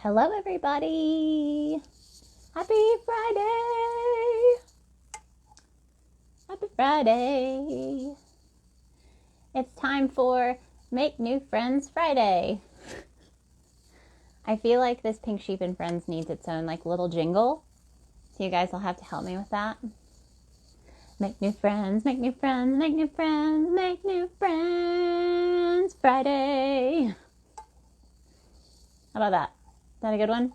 Hello, everybody. Happy Friday. Happy Friday. It's time for Make New Friends Friday. I feel like this Pink Sheep and Friends needs its own like little jingle. So you guys will have to help me with that. Make new friends, make new friends, make new friends, make new friends Friday. How about that? Is that a good one?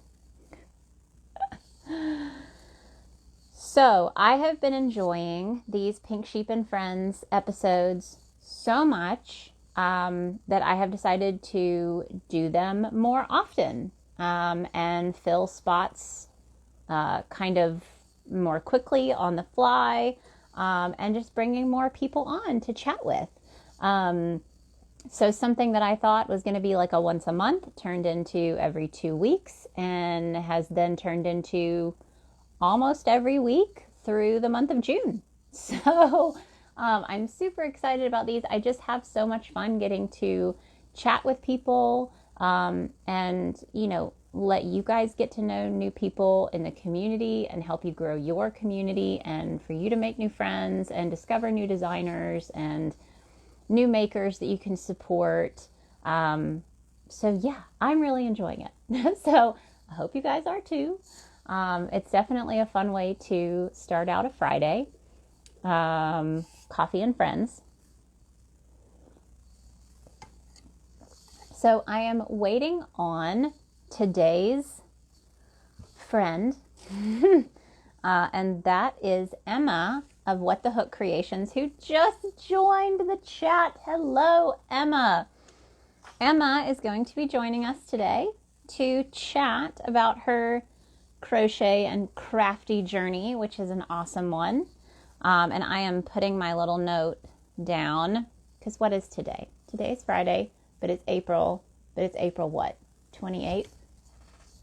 So I have been enjoying these Pink Sheep and Friends episodes so much that I have decided to do them more often and fill spots kind of more quickly on the fly and just bringing more people on to chat with. So something that I thought was going to be like a once a month turned into every 2 weeks and has then turned into almost every week through the month of June. So I'm super excited about these. I just have so much fun getting to chat with people and, let you guys get to know new people in the community and help you grow your community and for you to make new friends and discover new designers and new makers that you can support. So yeah, I'm really enjoying it. So I hope you guys are too. It's definitely a fun way to start out a Friday. Coffee and friends. So I am waiting on today's friend, and that is Emma of What the Hook Creations, who just joined the chat. Hello, Emma. Emma is going to be joining us today to chat about her crochet and crafty journey, which is an awesome one. And I am putting my little note down because what is today? Today is Friday, but it's April. But it's April what? 28th?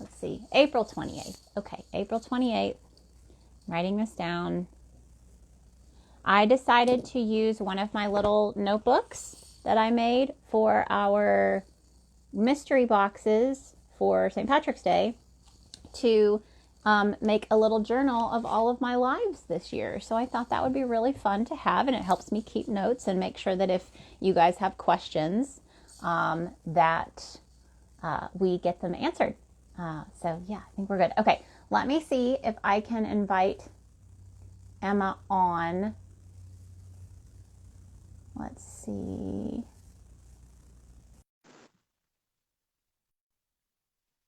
Let's see. April 28th. Okay, April 28th. I'm writing this down. I decided to use one of my little notebooks that I made for our mystery boxes for St. Patrick's Day to make a little journal of all of my lives this year. So I thought that would be really fun to have, and it helps me keep notes and make sure that if you guys have questions, that we get them answered. So yeah, I think we're good. Okay, let me see if I can invite Emma on. Let's see.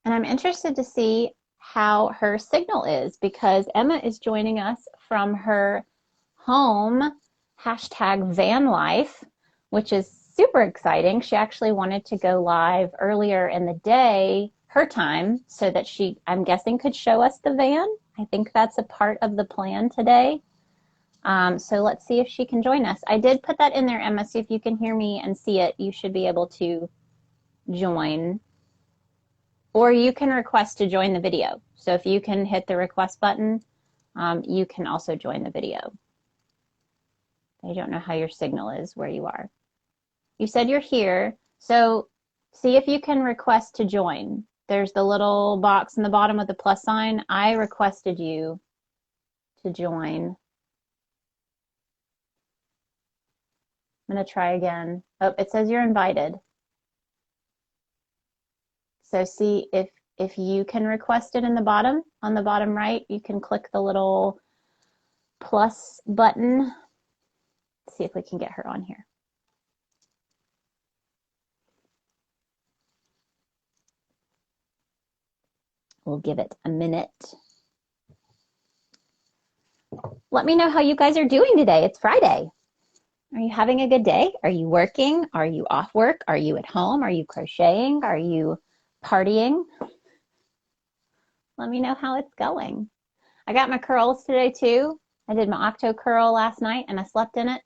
And I'm interested to see how her signal is because Emma is joining us from her home, #van life, which is super exciting. She actually wanted to go live earlier in the day, her time, so that she, I'm guessing, could show us the van. I think that's a part of the plan today. So let's see if she can join us. I did put that in there, Emma, so if you can hear me and see it, you should be able to join. Or you can request to join the video. So if you can hit the request button, you can also join the video. I don't know how your signal is where you are. You said you're here, so see if you can request to join. There's the little box in the bottom with the plus sign. I requested you to join. I'm going to try again. Oh, it says you're invited. So see if you can request it in the bottom, on the bottom right, you can click the little plus button. Let's see if we can get her on here. We'll give it a minute. Let me know how you guys are doing today. It's Friday. Are you having a good day? Are you working? Are you off work? Are you at home? Are you crocheting? Are you partying? Let me know how it's going. I got my curls today too. I did my octo curl last night and I slept in it.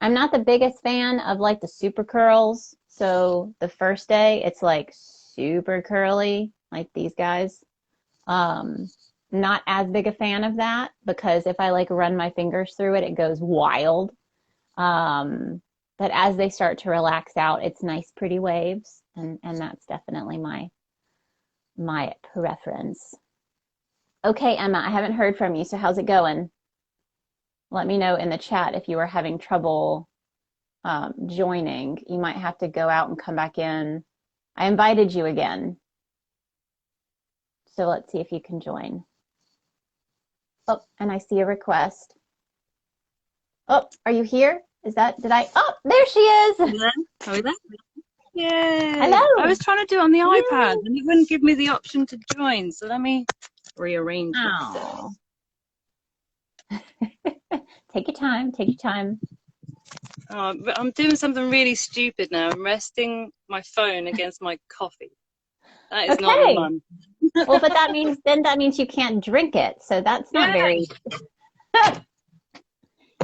I'm not the biggest fan of like the super curls. So the first day it's like super curly, like these guys. Not as big a fan of that because if I like run my fingers through it, it goes wild. But as they start to relax out, it's nice, pretty waves. And that's definitely my my preference. Okay, Emma, I haven't heard from you, so how's it going? Let me know in the chat if you were having trouble joining. You might have to go out and come back in. I invited you again. So let's see if you can join. Oh, and I see a request. Oh, are you here? Is that, oh, there she is. Hello? Are we there? Yay! Hello. I was trying to do it on the Yay. iPad and it wouldn't give me the option to join. So let me rearrange Oh. Take your time. Take your time. Oh, but I'm doing something really stupid now. I'm resting my phone against my coffee. That is not the fun. Well, but that means you can't drink it. So that's not very.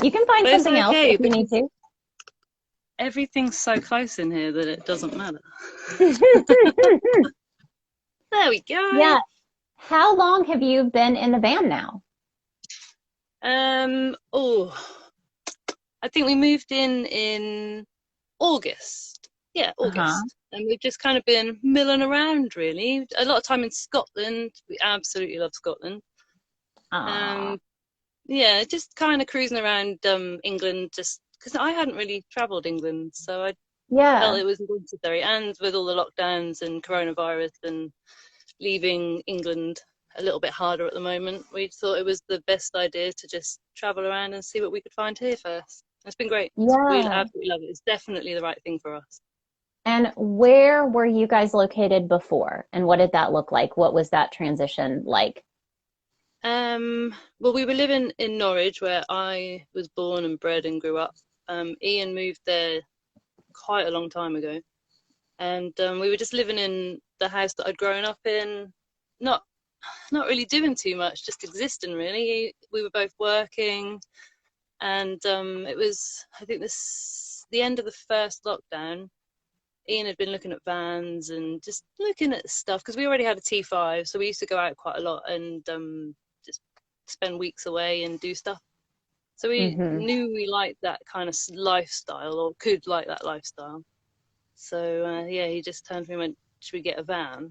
You can find something else if you need to. Everything's so close in here that it doesn't matter. There we go. Yeah. How long have you been in the van now? I think we moved in August. Yeah, August. And we've just kind of been milling around, really. A lot of time in Scotland. We absolutely love Scotland. Yeah, just kind of cruising around England, just because I hadn't really travelled England, so I felt it was necessary. And with all the lockdowns and coronavirus and leaving England a little bit harder at the moment, we thought it was the best idea to just travel around and see what we could find here first. It's been great. Yeah. We absolutely love it. It's definitely the right thing for us. And where were you guys located before? And what did that look like? What was that transition like? Well, we were living in Norwich, where I was born and bred and grew up. Ian moved there quite a long time ago. And we were just living in the house that I'd grown up in, not really doing too much, just existing, really. We were both working. And it was, I think, the end of the first lockdown. Ian had been looking at vans and just looking at stuff, because we already had a T5, so we used to go out quite a lot and just spend weeks away and do stuff. So we knew we liked that kind of lifestyle, or could like that lifestyle. So yeah, he just turned to me and went, "Should we get a van?"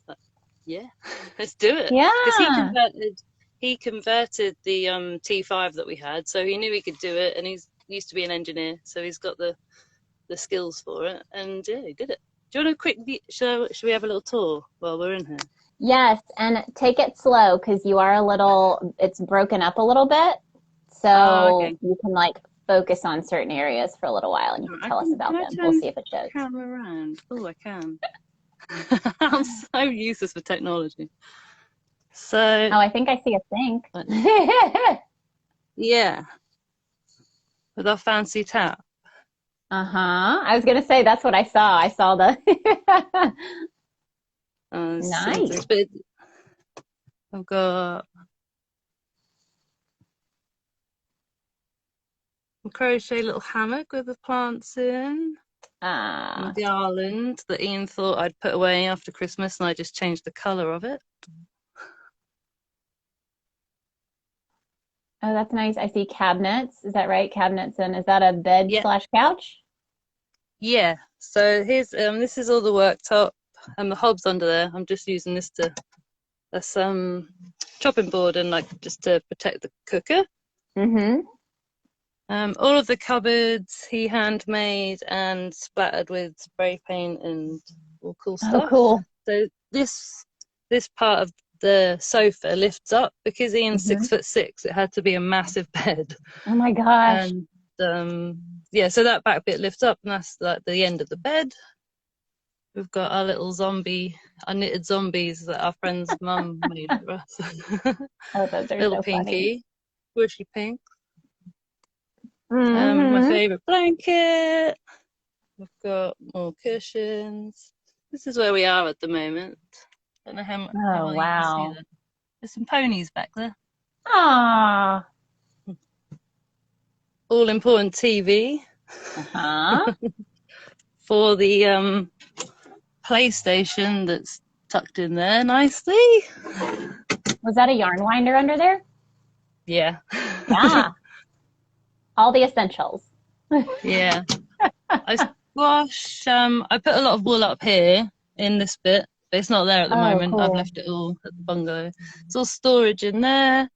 Like, yeah, let's do it. Yeah. Because he converted the T5 that we had, so he knew he could do it, and he used to be an engineer, so he's got the skills for it, and yeah, he did it. Do you want a quick should we have a little tour while we're in here? Yes, and take it slow, because it's broken up a little bit, so you can like focus on certain areas for a little while, and you can tell us about them. We'll see if it shows. Camera around. Oh, I can. I'm so useless with technology. So I think I see a sink. Yeah, with our fancy tap. I was gonna say that's what I saw. I saw the nice. But I've got a crochet little hammock with the plants in. And the garland that Ian thought I'd put away after Christmas, and I just changed the colour of it. Oh, that's nice. I see cabinets. Is that right? Cabinets, and is that a bed / couch? Yeah. So here's this is all the worktop and the hobs under there. I'm just using this as some chopping board and like just to protect the cooker. All of the cupboards he handmade and splattered with spray paint and all cool stuff. Oh, cool. So this part of the sofa lifts up, because Ian's 6'6". It had to be a massive bed. Oh my gosh. And yeah, so that back bit lifts up, and that's like the end of the bed. We've got our little our knitted zombies that our friend's mum made for us. Oh, those are little so pinky, funny. bushy pink. My favourite blanket. We've got more cushions. This is where we are at the moment. Don't know how much. Oh, wow. There's some ponies back there. Ah. All important TV. For the PlayStation that's tucked in there nicely. Was that a yarn winder under there? Yeah. Yeah. All the essentials. Yeah. I put a lot of wool up here in this bit, but it's not there at the Oh, moment. I've cool. left it all at the bungalow. It's all storage in there,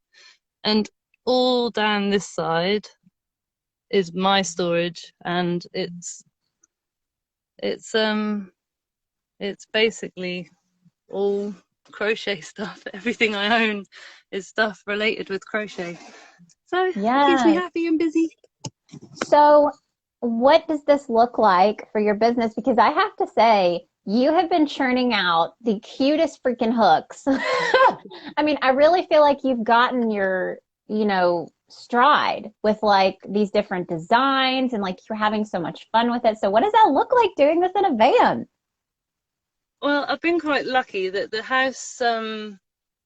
and all down this side is my storage, and it's it's basically all crochet stuff. Everything I own is stuff related with crochet. So it keeps me Yes. happy and busy. So, what does this look like for your business? Because I have to say, you have been churning out the cutest freaking hooks. I mean, I really feel like you've gotten your, stride with like these different designs and like you're having so much fun with it. So, what does that look like doing this in a van? Well, I've been quite lucky that the house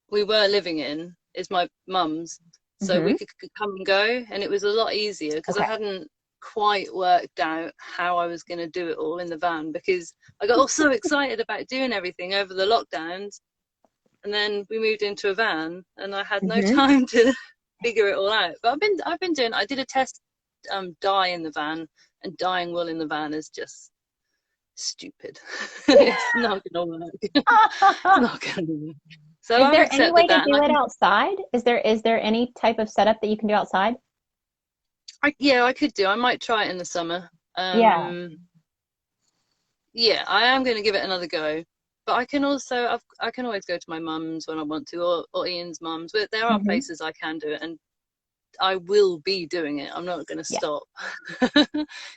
we were living in is my mum's, so we Hmm. could come and go, and it was a lot easier because I Okay. hadn't quite worked out how I was going to do it all in the van, because I got all so excited about doing everything over the lockdowns, and then we moved into a van, and I had no Hmm. time to figure it all out. But I've been doing. I did a test dye in the van, and dyeing wool in the van is just stupid. It's not gonna work. It's not gonna work. So Is I've there any way accepted to that, and do it outside? Is there any type of setup that you can do outside? yeah, I could do. I might try it in the summer. Yeah. Yeah, I am going to give it another go. But I can also, I can always go to my mum's when I want to, or Ian's mum's. But there are Hmm. places I can do it, and I will be doing it. I'm not going to Yeah. stop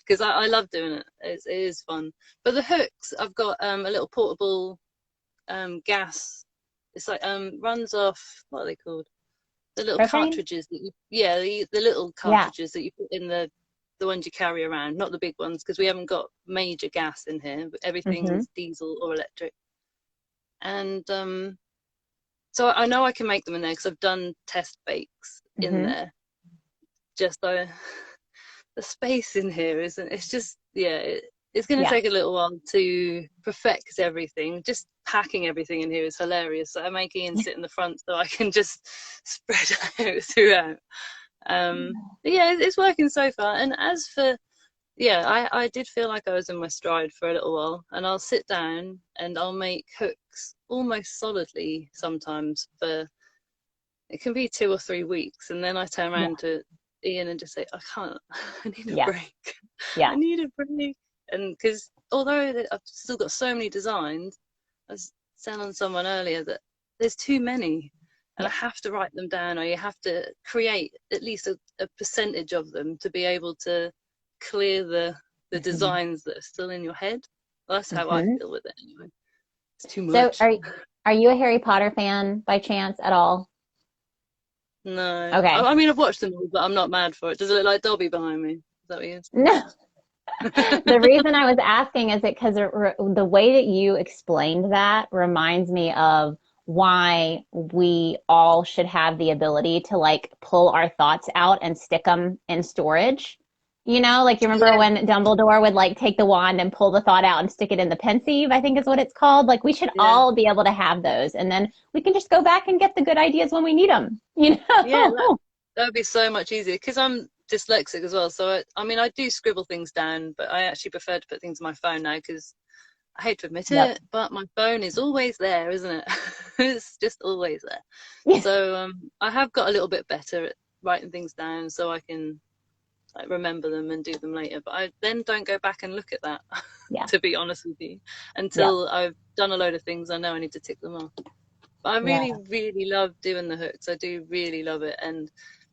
because I love doing it. It is fun. But the hooks, I've got a little portable gas. It's like runs off, what are they called? The little Propane? cartridges that yeah, the little Yeah. cartridges that you put in the ones you carry around, not the big ones, because we haven't got major gas in here, but Hmm. everything's diesel or electric. And so I know I can make them in there because I've done test bakes in Hmm. there. Just the space in here isn't. It's just yeah. It's going to Yeah. take a little while to perfect everything. Just packing everything in here is hilarious. So I make Ian sit in the front so I can just spread out throughout. But yeah, it's working so far. And as for yeah, I did feel like I was in my stride for a little while, and I'll sit down and I'll make hooks almost solidly sometimes for it can be 2 or 3 weeks, and then I turn Yeah. around to Ian and just say, I can't, I need a Yeah. break. Yeah. I need a break. And because although I've still got so many designs, I was telling someone earlier that there's too many, and I Yeah. have to write them down, or you have to create at least a percentage of them to be able to clear the Hmm. designs that are still in your head. Well, that's how I Hmm. feel with it anyway. It's too So much. are you a Harry Potter fan by chance at all? No, Okay. I mean I've watched them all, but I'm not mad for it. Does it look like Dobby behind me? Is that what he is? No. The reason I was asking is because the way that you explained that reminds me of why we all should have the ability to like pull our thoughts out and stick them in storage. Like you remember Yeah, when Dumbledore would like take the wand and pull the thought out and stick it in the pensieve, I think is what it's called. Like we should yeah, all be able to have those. And then we can just go back and get the good ideas when we need them, yeah. That would be so much easier because I'm dyslexic as well. So I mean I do scribble things down, but I actually prefer to put things on my phone now because I hate to admit Yep. it, but my phone is always there, isn't it? It's just always there. So I have got a little bit better at writing things down so I can like remember them and do them later. But I then don't go back and look at that, Yeah. to be honest with you, Yeah. until I've done a load of things I know I need to tick them off. But I Yeah. really, really love doing the hooks. I do really love it. And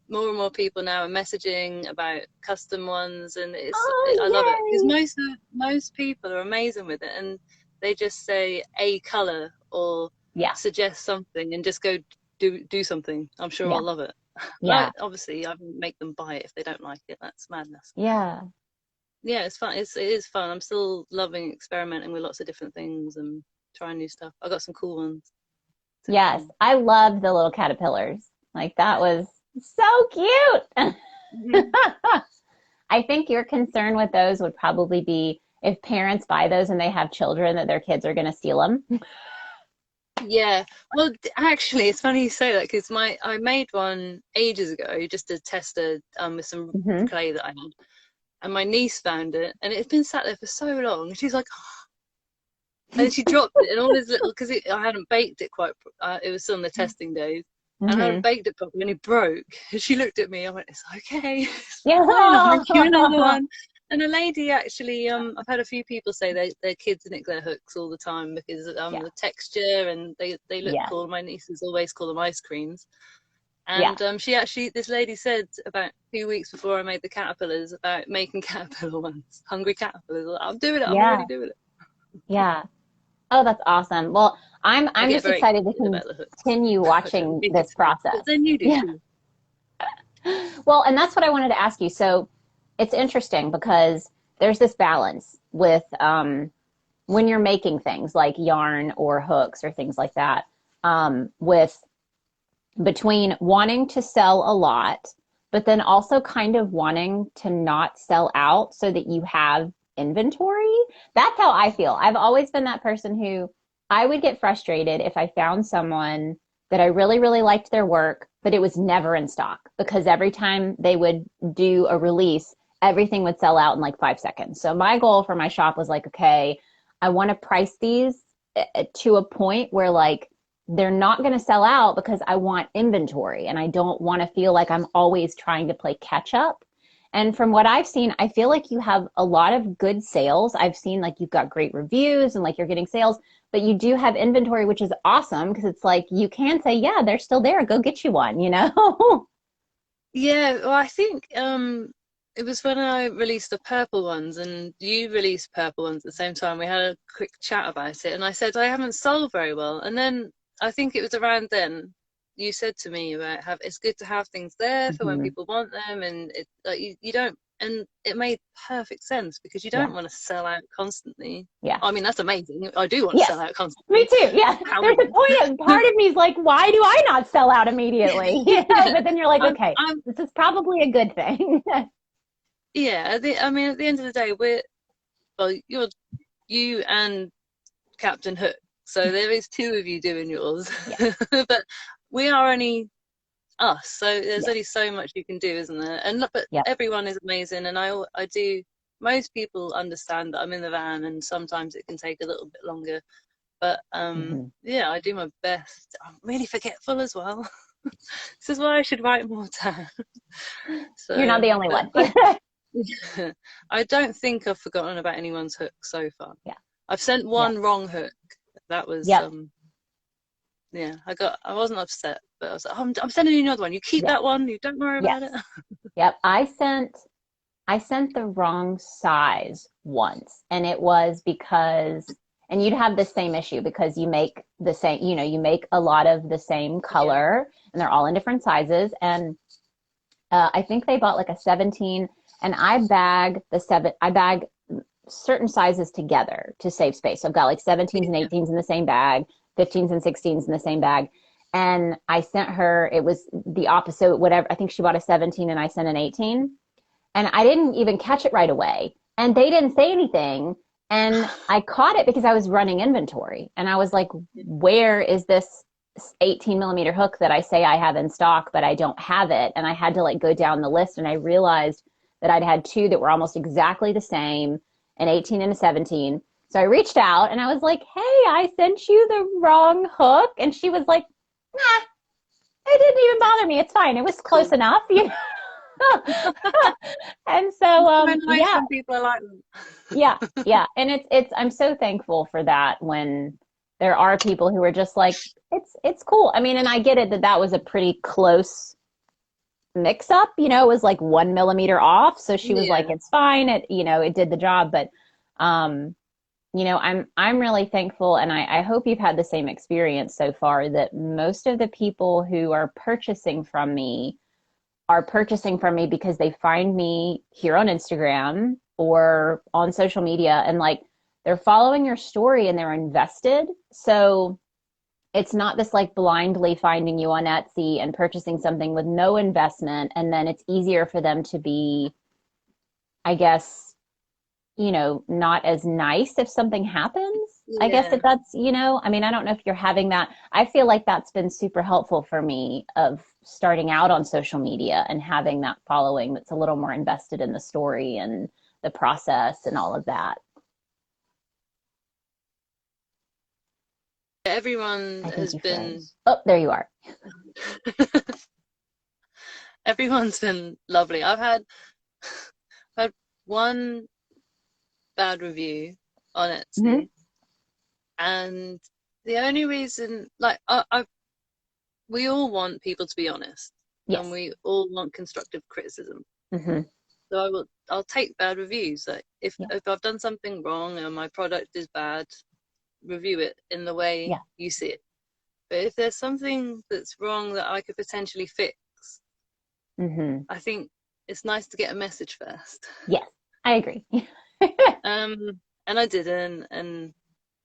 more people now are messaging about custom ones, and I love it because Oh, most people are amazing with it, and they just say a color or yay. Yeah. suggest something and just go do something. I'm sure Yeah. I'll love it. Yeah. Obviously, I won't make them buy it if they don't like it. That's madness. Yeah. Yeah, it's fun. It is fun. I'm still loving experimenting with lots of different things and trying new stuff. I got some cool ones to Yes. come. I loved the little caterpillars. Like that was so cute. Mhm. I think your concern with those would probably be if parents buy those and they have children that their kids are going to steal them. Yeah, well, actually, it's funny you say that because I made one ages ago just to test it with some Hmm. clay that I had, and my niece found it, and it had been sat there for so long. And she's like, and she dropped it, and all his little, because I hadn't baked it quite. It was still in the testing days, and I hadn't baked it properly, and it broke. And she looked at me. I went, "It's okay, it's Yeah. fine. I'll make you another one." And a lady actually, I've had a few people say their kids nick their hooks all the time because the texture, and they look Yeah. cool. My nieces always call them ice creams. Yeah. And this lady said about 2 weeks before I made the caterpillars about making caterpillar ones, hungry caterpillars. I'm doing it. I'm Yeah. already doing it. Yeah. Oh, that's awesome. Well, I'm just Very excited to excited about the hooks. continue watching this process. But then you do Yeah. too. Well, and that's what I wanted to ask you. So it's interesting because there's this balance with when you're making things like yarn or hooks or things like that, with between wanting to sell a lot, but then also kind of wanting to not sell out so that you have inventory. That's how I feel. I've always been that person who I would get frustrated if I found someone that I really, really liked their work, but it was never in stock because every time they would do a release, everything would sell out in like 5 seconds. So my goal for my shop was like, okay, I want to price these to a point where like they're not going to sell out because I want inventory and I don't want to feel like I'm always trying to play catch up. And from what I've seen, I feel like you have a lot of good sales. I've seen like you've got great reviews and like you're getting sales, but you do have inventory, which is awesome because it's like you can say, yeah, they're still there. Go get you one, you know? Yeah, well, I think it was when I released the purple ones and you released purple ones at the same time. We had a quick chat about it, and I said I haven't sold very well. And then I think it was around then you said to me about it's good to have things there for when Mm-hmm. people want them, and it like you don't. And it made perfect sense because you Yeah. don't want to sell out constantly. Yeah. I mean, that's amazing. I do want to Yes. sell out Me constantly. too. Yeah. There's a point of part of me is like, why do I not sell out immediately? You know, Yeah. but then you're like, I'm, okay, I'm this is probably a good thing. Yeah, I mean, at the end of the day, you're you and Captain Hook, so there is two of you doing yours, Yeah. but we are only us, so there's Yeah. only so much you can do, isn't there? And but Yep. everyone is amazing, and I do. Most people understand that I'm in the van, and sometimes it can take a little bit longer, but Mm-hmm. yeah, I do my best. I'm really forgetful as well. This is why I should write more down. You're not So, the only but one. I don't think I've forgotten about anyone's hook so far. Yeah. I've sent Yeah. one wrong hook. That was Yep. yeah, I wasn't upset, but I was like, I'm sending you another one. You keep Yeah. that one, you don't worry Yes. about it. Yep. I sent the wrong size once, and it was because, and you'd have the same issue because you make the same, you know, you make a lot of the same Yeah. color and they're all in different sizes. And I think they bought like a 17, and I bag certain sizes together to save space. So I've got like 17s and Yeah. 18s in the same bag, 15s and 16s in the same bag. And I sent her, it was the opposite, whatever. I think she bought a 17 and I sent an 18. And I didn't even catch it right away. And they didn't say anything. And I caught it because I was running inventory. And I was like, where is this 18 millimeter hook that I say I have in stock, but I don't have it? And I had to like go down the list, and I realized that I'd had two that were almost exactly the same, an 18 and a 17. So I reached out and I was like, hey, I sent you the wrong hook. And she was like, nah, it didn't even bother me. It's fine. It was close Cool. enough, you know? And so So nice yeah. when people are like them. Yeah, and it's I'm so thankful for that when there are people who are just like, it's cool. I mean, and I get it that was a pretty close mix up, you know. It was like 1 millimeter off, so she was like, Yeah. it's fine, it did the job. But um I'm really thankful, and I hope you've had the same experience so far, that most of the people who are purchasing from me because they find me here on Instagram or on social media, and like they're following your story and they're invested. So it's not this like blindly finding you on Etsy and purchasing something with no investment. And then it's easier for them to be, I guess, not as nice if something happens. I guess Yeah. if that's, I mean, I don't know if you're having that. I feel like that's been super helpful for me of starting out on social media and having that following that's a little more invested in the story and the process and all of that. everyone I think has you been froze. Oh, there you are. everyone's been lovely. I've had one bad review on Hmm. Etsy, and the only reason, like, we all want people to be honest, and Yes. we all want constructive criticism. Hmm. So I'll take bad reviews. Like, Yeah. if I've done something wrong and my product is bad, review it in the way Yeah. you see it. But if there's something that's wrong that I could potentially fix, Hmm. I think it's nice to get a message first. Yes, I agree. And I didn't, and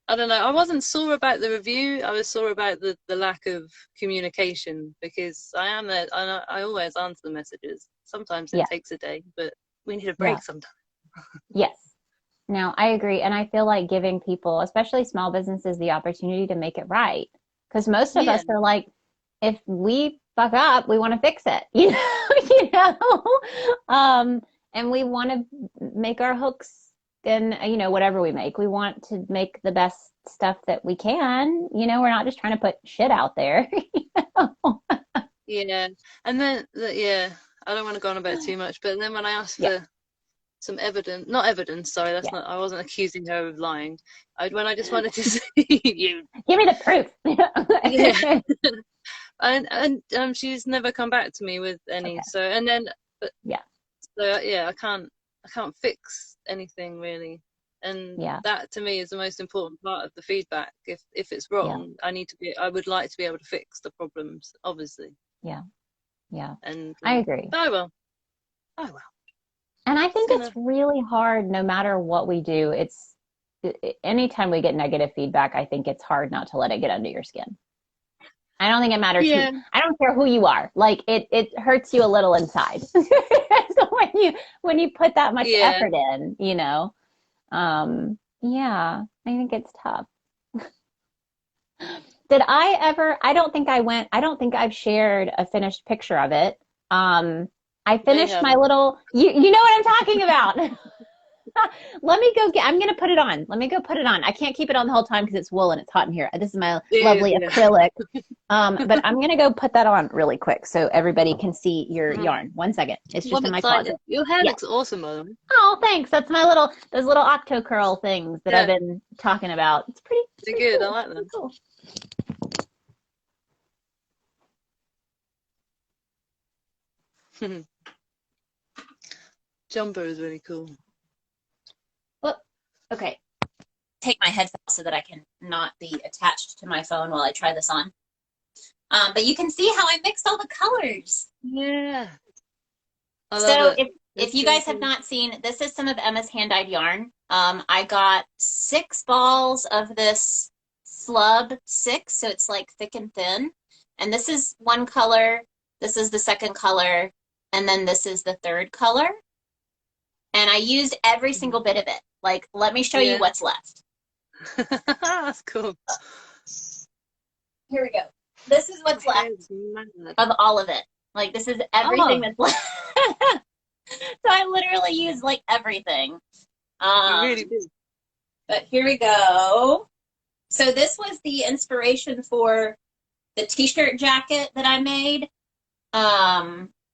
I don't know. I wasn't sore about the review. I was sore about the lack of communication, because I am there. I always answer the messages. Sometimes it Yeah. takes a day, but we need a Yeah. break sometimes. Yes. No, I agree. And I feel like giving people, especially small businesses, the opportunity to make it right. Because most of Yeah, us are like, if we fuck up, we want to fix it, you know, you know, and we want to make our hooks and, whatever we make, we want to make the best stuff that we can. We're not just trying to put shit out there. yeah. And then yeah, I don't want to go on about it too much. But then when I asked Yeah. for some evidence, not evidence, sorry, that's Yeah. not. I wasn't accusing her of lying. When I just wanted to see you, Give me the proof. yeah. And she's never come back to me with any. Okay. So and then, but Yeah. so yeah, I can't fix anything really, and Yeah. that to me is the most important part of the feedback. If it's Yeah. wrong, I would like to be able to fix the problems, obviously. Yeah. Yeah. And I agree. oh well, oh well, And I it's think it's gonna. really hard no matter what we do. Anytime we get negative feedback, I think it's hard not to let it get under your skin. I don't think it matters who, Yeah, I don't care who you are. Like it hurts you a little inside. So when you put that much yeah. effort in, yeah, I think it's tough. I don't think I've shared a finished picture of it. I They finished my haven't. little, you know what I'm talking about. Let me go I'm going to put it on. Let me go put it on. I can't keep it on the whole time because it's wool and it's hot in here. This is my It is, lovely yeah. acrylic. But I'm going to go put that on really quick so everybody can see your Mhm. yarn. One second. It's Well, just I'm in my closet. excited. Your hair Yeah. looks awesome, by the way. Oh, thanks. That's those little octo curl things that I've Yeah, been talking about. It's they're pretty good. I cool. like Pretty them. cool. Jumper is really cool. Whoop. Okay. Take my headphones so that I can not be attached to my phone while I try this on. But you can see how I mixed all the colors. Yeah, I love So it. if It's you really guys have cool. not seen, this is some of Emma's hand-dyed yarn. I got 6 balls of this slub 6, so it's like thick and thin. And this is one color, this is the second color, and then this is the third color. And I used every single bit of it. Like, let me show you Yeah, what's left. that's cool. Here we go. This is Your what's hair left is mad. of all of it. Like, this is everything Oh, that's left. So I literally used like everything. you Um, really do. but here we go. So this was the inspiration for the t-shirt jacket that I made.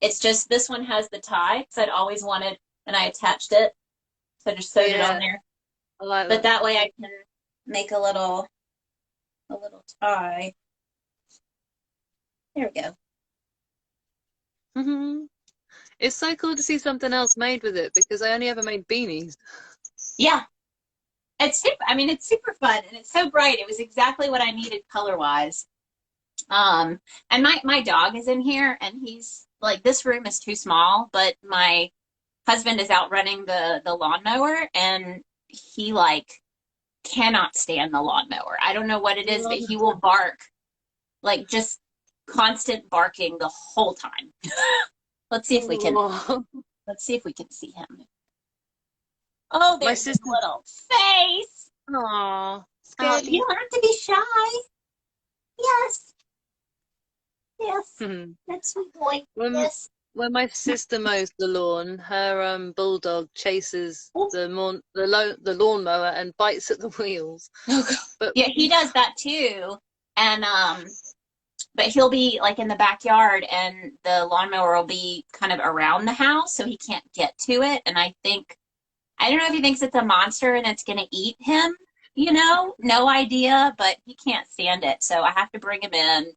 It's just this one has the tie because I'd always wanted, and I attached it. So I just sewed it on Yeah, there. I like But that. that way I can make a little tie. There we go. It's so cool to see something else made with it, because I only ever made beanies. Yeah, it's super fun and it's so bright. It was exactly what I needed color wise. And my dog is in here and he's like, this room is too small, but my husband is out running the lawnmower and he like cannot stand the lawnmower. I don't know what it is, but he will bark like just constant barking the whole time. Let's see if we can Oh. let's see if we can see him. Oh, My there's his sister. little face. Oh, Oh, you scaredy. don't have to be shy. Yes. Yes. That's sweet boy. When Yes. when my sister mows the lawn, her bulldog chases Oh, the lawnmower and bites at the wheels. But yeah, he does that too. And but he'll be like in the backyard and the lawnmower will be kind of around the house so he can't get to it. And I don't know if he thinks it's a monster and it's gonna eat him, no idea, but he can't stand it. So I have to bring him in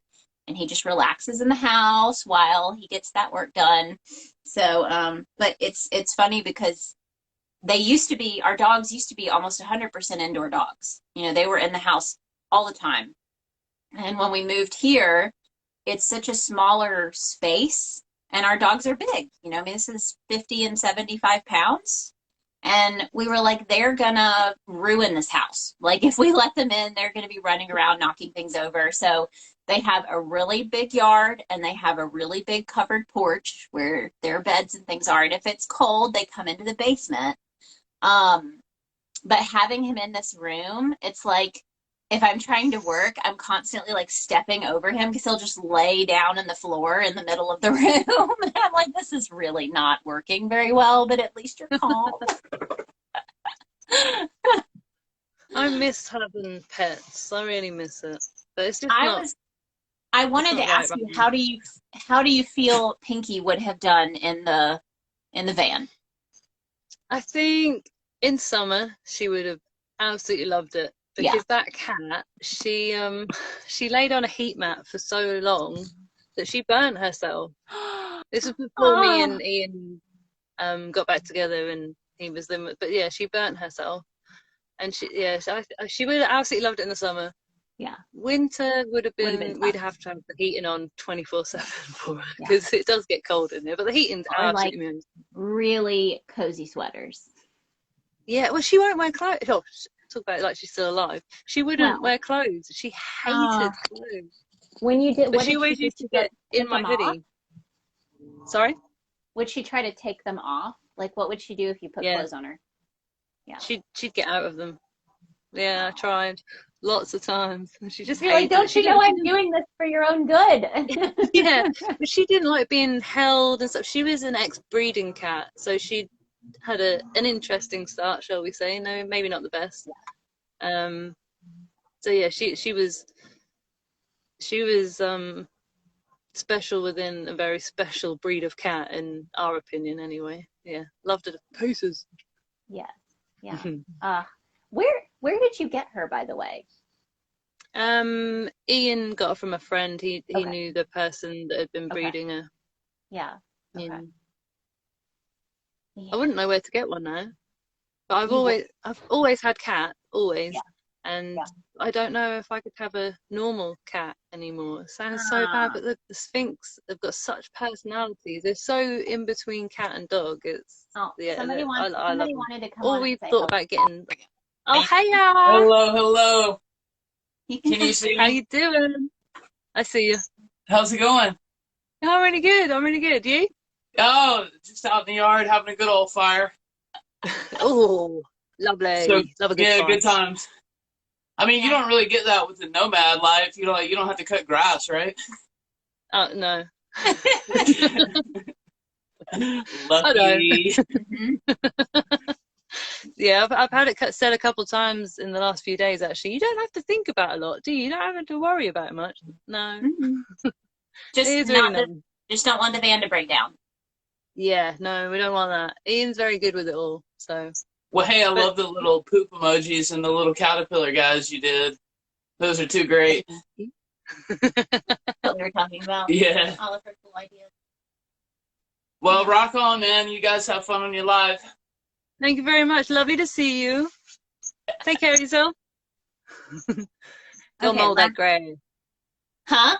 and he just relaxes in the house while he gets that work done. So but it's funny because our dogs used to be almost 100% indoor dogs. They were in the house all the time. And when we moved here, it's such a smaller space and our dogs are big. I mean, this is 50 and 75 pounds. And we were like, they're gonna ruin this house. Like if we let them in, they're gonna be running around knocking things over. So they have a really big yard and they have a really big covered porch where their beds and things are. And if it's cold, they come into the basement. But having him in this room, it's like if I'm trying to work, I'm constantly like stepping over him because he'll just lay down in the floor in the middle of the room. And I'm like, this is really not working very well, but at least you're calm. I miss having pets. I really miss it. But it's just not. I wanted to right ask you, now. how do you feel Pinky would have done in the van? I think in summer she would have absolutely loved it because that cat, she laid on a heat mat for so long that she burnt herself. This was before me and Ian got back together and he was living with, but yeah, she burnt herself. And she would have absolutely loved it in the summer. Yeah. Winter would have Would've been been we'd tough. have to have the heating on 24/7 for her because it does get cold in there. But the heating's Or like absolutely amazing. really cozy sweaters. Yeah, well, she won't wear clothes. Oh, talk about it like she's still alive. She wouldn't wear clothes. She hated clothes. When you did, But what she did always she do used to to get in get my them off? hoodie. Sorry? Would she try to take them off? Like, what would she do if you put clothes on her? Yeah. She'd get out of them. Yeah, I tried lots of times. And she just You're like, hated it. don't you know I'm doing this for your own good? Yeah, but she didn't like being held and stuff. She was an ex-breeding cat, so she had an interesting start, shall we say? No, maybe not the best. So yeah, she was special within a very special breed of cat, in our opinion, anyway. Yeah, loved it. Pieces. Yes. Yeah. Where did you get her, by the way? Ian got her from a friend. He knew the person that had been breeding her. Yeah. Okay. I wouldn't know where to get one now. But I've always had cat, always. Yeah. And I don't know if I could have a normal cat anymore. It sounds so bad, but the Sphinx have got such personalities. They're so in between cat and dog. It's somebody wanted to come or on we've and say thought hello. about getting. Oh, hiya! Hello. Can you see me? How you doing? I see you. How's it going? I'm really good. You? Oh, just out in the yard having a good old fire. Oh, lovely. So, Love a good fire. good times. I mean, you don't really get that with the nomad life. You don't have to cut grass, right? Oh no. Lucky. Yeah, I've had it said a couple times in the last few days. Actually, you don't have to think about a lot, do you? You don't have to worry about it much. No. Just don't want the van to break down. Yeah, no, we don't want that. Ian's very good with it all. So. Well, hey, I love the little poop emojis and the little caterpillar guys you did. Those are too great. What we were talking about. Yeah. All of her cool ideas. Well, rock on, man. You guys have fun on your live. Thank you very much. Lovely to see you. Take care of yourself. Go mow that grass. Huh?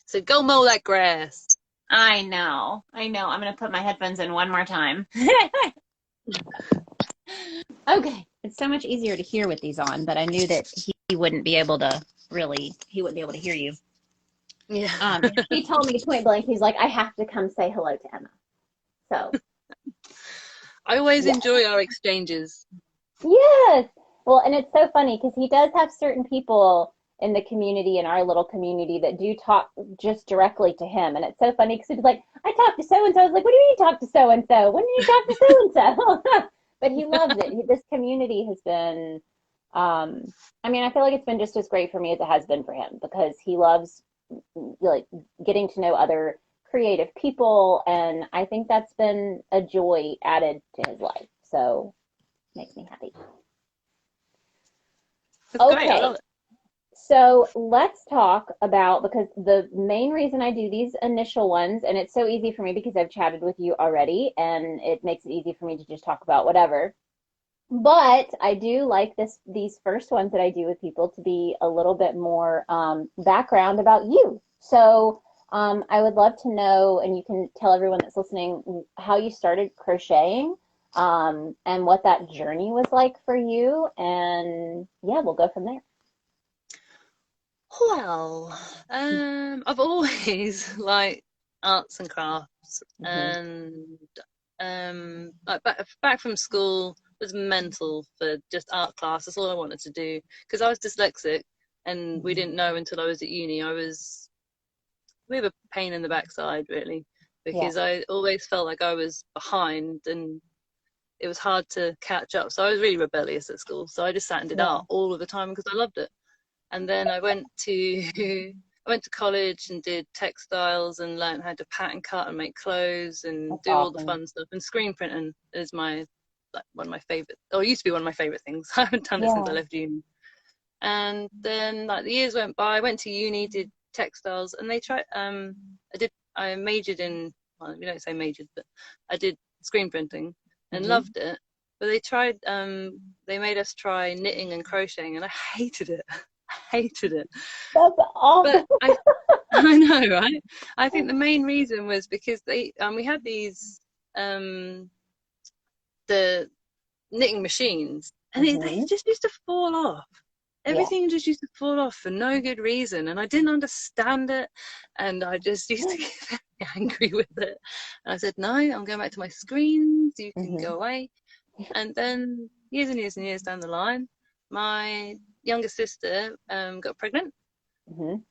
So go mow that grass. I know. I'm going to put my headphones in one more time. Okay. It's so much easier to hear with these on, but I knew that he wouldn't be able to hear you. Yeah. He told me point blank, he's like, I have to come say hello to Emma. So. I always enjoy our exchanges. Yes. Well, and it's so funny because he does have certain people in the community, in our little community, that do talk just directly to him. And it's so funny because he's like, I talked to so and so. I was like, what do you mean you talk to so and so? When did you talk to so and so? But he loves it. This community has been, I mean, I feel like it's been just as great for me as it has been for him, because he loves like getting to know other creative people, and I think that's been a joy added to his life. So makes me happy. That's great. I Okay. love it. So let's talk about, because the main reason I do these initial ones, and it's so easy for me because I've chatted with you already, and it makes it easy for me to just talk about whatever. But I do like these first ones that I do with people to be a little bit more background about you. So I would love to know, and you can tell everyone that's listening, how you started crocheting, and what that journey was like for you. And yeah, we'll go from there. Well, I've always liked arts and crafts, and like back from school was mental for just art class. That's all I wanted to do, because I was dyslexic, and we didn't know until I was at uni. I was a bit of a pain in the backside, really, because I always felt like I was behind, and it was hard to catch up. So I was really rebellious at school. So I just sat and did art all of the time because I loved it. And then I went to college and did textiles and learned how to pattern cut and make clothes and do all the fun stuff. And screen printing is one of my favorite, or used to be one of my favorite things. I haven't done it since I left uni. And then like the years went by, I went to uni, did textiles, and they tried. I majored in, well, we don't say majored, but I did screen printing and loved it. But they made us try knitting and crocheting, and I hated it. Hated it. That's awful. But I know, right? I think the main reason was because we had these the knitting machines, and they just used to fall off. Everything just used to fall off for no good reason, and I didn't understand it, and I just used to get very angry with it. And I said, no, I'm going back to my screens, you can go away. And then years and years and years down the line, my younger sister got pregnant,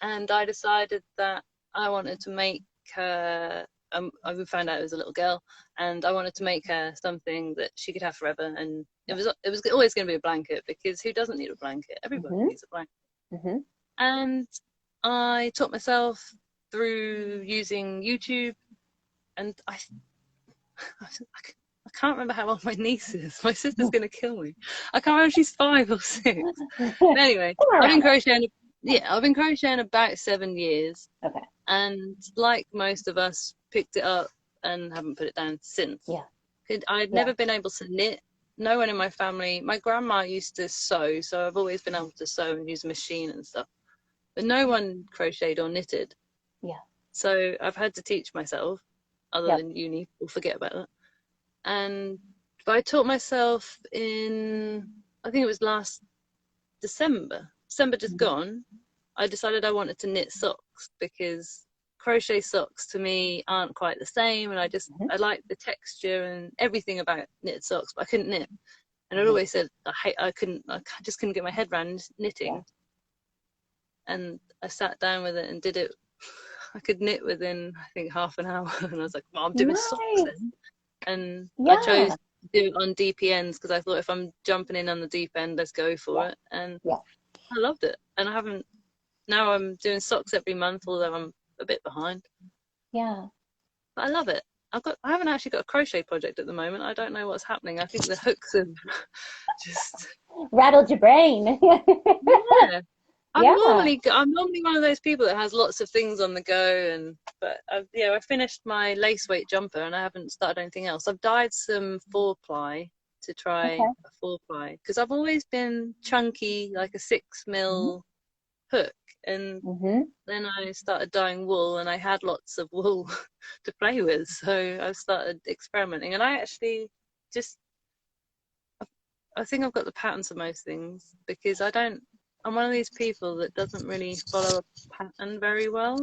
and I decided that I wanted to make her, I found out it was a little girl, and I wanted to make her something that she could have forever. And it was always going to be a blanket, because who doesn't need a blanket? Everybody needs a blanket. And I taught myself through using YouTube, and I can't remember how old my niece is. My sister's going to kill me. I can't remember if she's 5 or 6. But anyway, I've been crocheting about 7 years. Okay. And like most of us, picked it up and haven't put it down since. I'd never been able to knit. No one in my family. My grandma used to sew, so I've always been able to sew and use a machine and stuff. But no one crocheted or knitted. So I've had to teach myself, other than uni. We'll forget about that. But I taught myself in, I think it was last December just gone. I decided I wanted to knit socks, because crochet socks to me aren't quite the same, and I like the texture and everything about knitted socks, but I couldn't knit. And I'd always said I just couldn't get my head around knitting. And I sat down with it and did it. I could knit within, I think, half an hour, and I was like, well, I'm doing socks then. And I chose to do it on deep ends, because I thought, if I'm jumping in on the deep end, let's go for it. And I loved it. And now I'm doing socks every month, although I'm a bit behind. But I love it. I haven't actually got a crochet project at the moment. I don't know what's happening. I think the hooks have just rattled your brain. I'm normally one of those people that has lots of things on the go, but I finished my lace weight jumper, and I haven't started anything else. I've dyed some 4-ply to try a 4-ply, because I've always been chunky, like a 6mm hook, and then I started dyeing wool, and I had lots of wool to play with, so I started experimenting, and I actually I think I've got the patterns for most things, because I'm one of these people that doesn't really follow a pattern very well.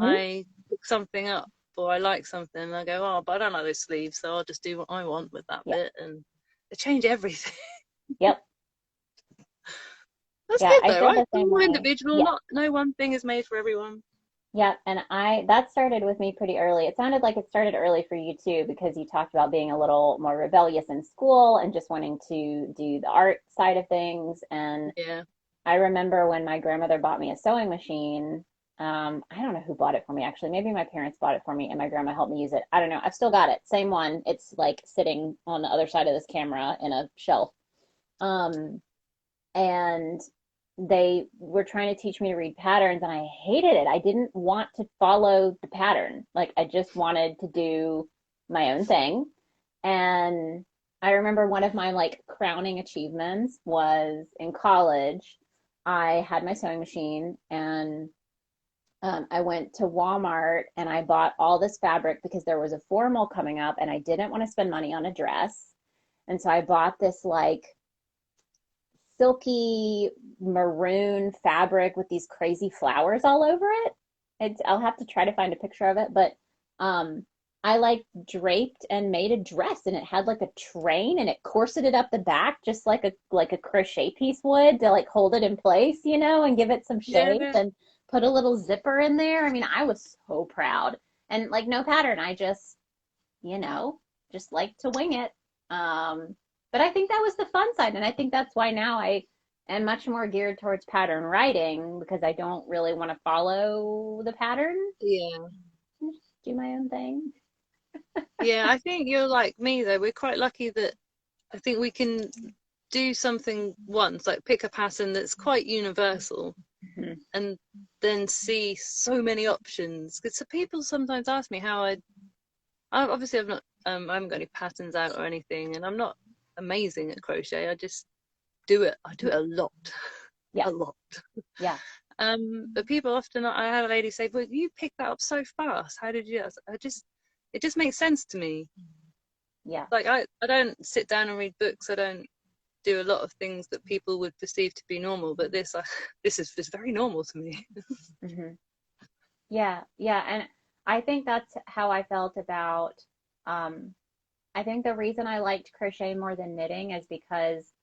I pick something up, or I like something, and I go, oh, but I don't like those sleeves, so I'll just do what I want with that bit, and they change everything. That's Yeah, good I though, feel right? the We're same all way. individual. Yeah. No one thing is made for everyone. Yeah, and that started with me pretty early. It sounded like it started early for you too, because you talked about being a little more rebellious in school and just wanting to do the art side of things. And Yeah. I remember when my grandmother bought me a sewing machine. I don't know who bought it for me actually. Maybe my parents bought it for me and my grandma helped me use it. I don't know. I've still got it. Same one. It's like sitting on the other side of this camera in a shelf. Um, and they were trying to teach me to read patterns and I hated it. I didn't want to follow the pattern. Like I just wanted to do my own thing. And I remember one of my like crowning achievements was in college. I had my sewing machine and I went to Walmart and I bought all this fabric because there was a formal coming up and I didn't want to spend money on a dress. And so I bought this like silky maroon fabric with these crazy flowers all over it. I'll have to try to find a picture of it, but I like draped and made a dress and it had like a train and it corseted up the back just like a crochet piece would to like hold it in place, you know, and give it some shape Yeah. and put a little zipper in there. I mean, I was so proud. And like no pattern, I just, you know, just like to wing it. But I think that was the fun side. And I think that's why now I am much more geared towards pattern writing because I don't really want to follow the pattern. Yeah. Just do my own thing. Yeah, I think you're like me though. We're quite lucky that I think we can do something once, like pick a pattern that's quite universal Mhm. and then see so many options. Because so people sometimes ask me how obviously I've not I haven't got any patterns out or anything, and I'm not amazing at crochet. I just do it. I do it a lot. Yeah. A lot. Yeah. But people often, I had a lady say, "Well, you picked that up so fast. How did you?" It just makes sense to me. Yeah. Like I don't sit down and read books. I don't do a lot of things that people would perceive to be normal. But this is just very normal to me. Hmm. Yeah. Yeah. And I think that's how I felt about, I think the reason I liked crochet more than knitting is because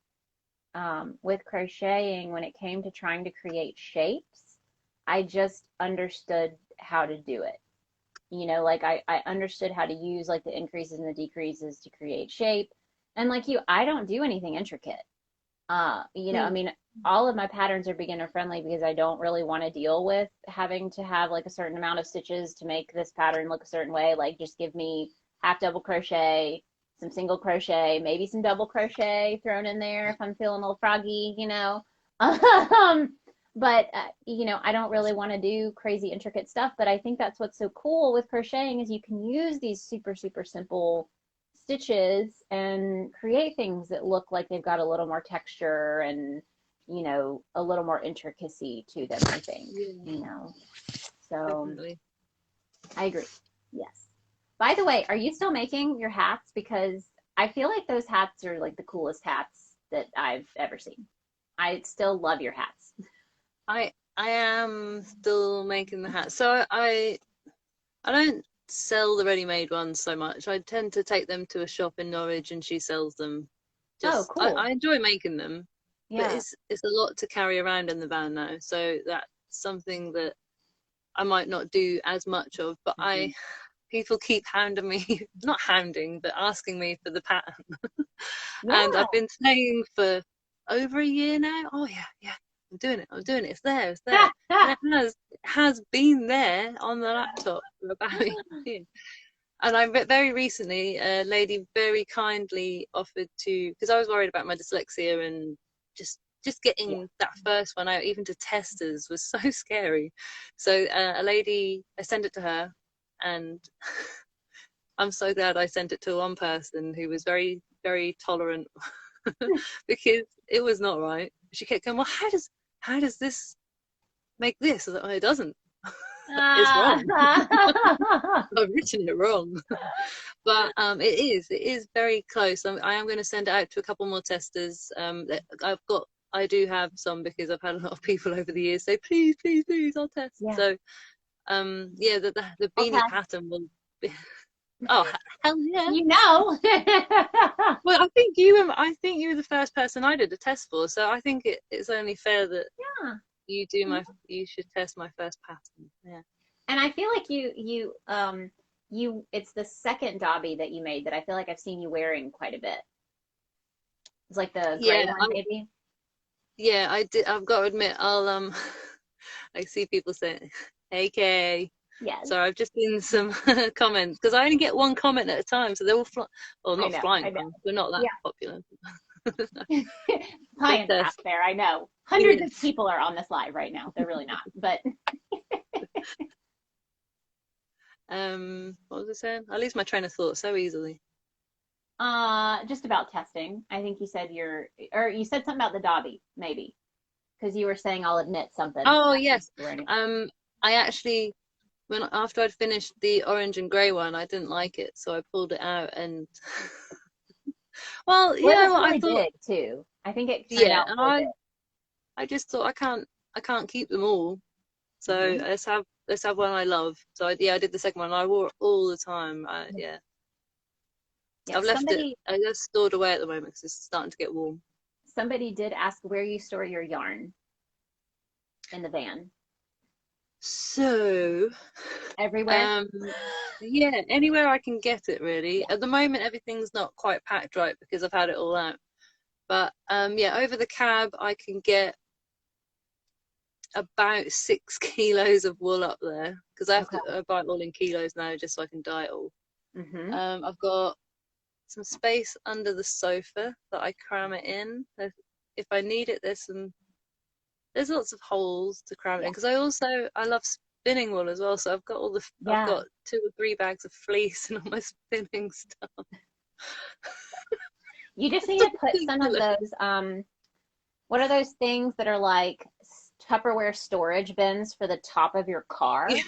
with crocheting, when it came to trying to create shapes, I just understood how to do it. You know, like I understood how to use like the increases and the decreases to create shape. And like you, I don't do anything intricate. You know, I Mm. mean, all of my patterns are beginner friendly because I don't really want to deal with having to have like a certain amount of stitches to make this pattern look a certain way. Like just give me half double crochet, some single crochet, maybe some double crochet thrown in there if I'm feeling a little froggy, you know. But you know, I don't really want to do crazy intricate stuff, but I think that's what's so cool with crocheting is you can use these super simple stitches and create things that look like they've got a little more texture and, you know, a little more intricacy to them, I think, Yeah, you know. So definitely. I agree. Yes. By the way, are you still making your hats? Because I feel like those hats are like the coolest hats that I've ever seen. I still love your hats. I am still making the hats. So I don't sell the ready-made ones so much. I tend to take them to a shop in Norwich and she sells them. Oh, Just cool. I enjoy making them, but Yeah. it's a lot to carry around in the van now. So that's something that I might not do as much of. But Mhm. people keep hounding me, not hounding, but asking me for the pattern. And Yeah. I've been saying for over a year now, oh yeah, I'm doing it, it's there, it's there. And it has been there on the laptop for about a year. And I very recently, a lady very kindly offered to, because I was worried about my dyslexia and just Yeah. getting that first one out, even to testers, was so scary. So a lady, I sent it to her, and I'm so glad I sent it to one person who was very tolerant because it was not right. She kept going, well, how does this make this? I was like, well, it doesn't. It's wrong. I've written it wrong. But it is very close. I am going to send it out to a couple more testers. I do have some because I've had a lot of people over the years say, please, I'll test. Yeah. So yeah, the I'll beanie test. pattern will be, Oh, hell yeah. You know. Well, I think you were the first person I did a test for, so I think it's only fair that Yeah. you should test my first pattern. Yeah. And I feel like it's the second Dobby that you made that I feel like I've seen you wearing quite a bit. It's like the gray Yeah, one, maybe. yeah, I did. I've got to admit, I'll I see people saying, "Hey, Kay." Yes, So I've just seen some comments because I only get one comment at a time, so they're all well, I not know, flying I know. comments. We're not that Yeah, popular. pie Just in the half there. I know. Hundreds of yes. people are on this live right now. They're really not, but What was I saying? I lose my train of thought so easily. just about testing. I think you said you said something about the Dobby, maybe, because you were saying I'll admit something. Oh After yes. you were in it. I actually after I'd finished the orange and grey one, I didn't like it, so I pulled it out and well, you Well, it know was what I really thought. big too. I think it turned Yeah, out and really big. I just thought I can't keep them all. So Hmm. let's have one I love. So I did the second one. I wore it all the time. Yeah, Yeah, I've left it. I just stored away at the moment because it's starting to get warm. somebody did ask where you store your yarn in the van. So, Everywhere? um, yeah, anywhere I can get it really. At the moment, everything's not quite packed right because I've had it all out. But yeah, over the cab, I can get about 6 kilos of wool up there because I have Okay. to buy it all in kilos now just so I can dye it all. Mm-hmm. I've got some space under the sofa that I cram it in. If I need it, there's lots of holes to cram it Yeah. in because I love spinning wool as well. So I've Yeah. got 2 or 3 bags of fleece and all my spinning stuff. You just need to put some of Ridiculous. those, what are those things that are like Tupperware storage bins for the top of your car? Yeah,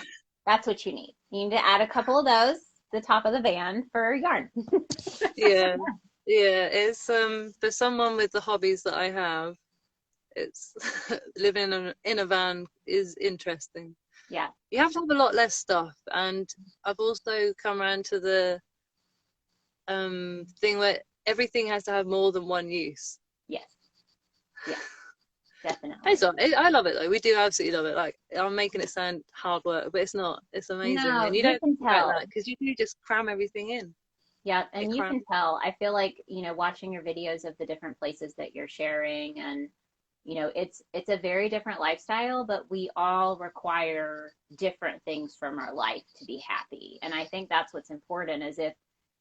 That's what you need. You need to add a couple of those to the top of the van for yarn. yeah, yeah. It's for someone with the hobbies that I have, it's living in a van is interesting. Yeah. You have to have a lot less stuff, and I've also come around to the thing where everything has to have more than one use. Yes. Yeah. It's Definitely. not, I love it though. We do absolutely love it. Like I'm making it sound hard work, but it's not. It's amazing, No, and you you don't can think about tell. that because you do just cram everything in. Yeah, It and you cram. can tell. I feel like, watching your videos of the different places that you're sharing and it's a very different lifestyle, but we all require different things from our life to be happy. And I think that's what's important is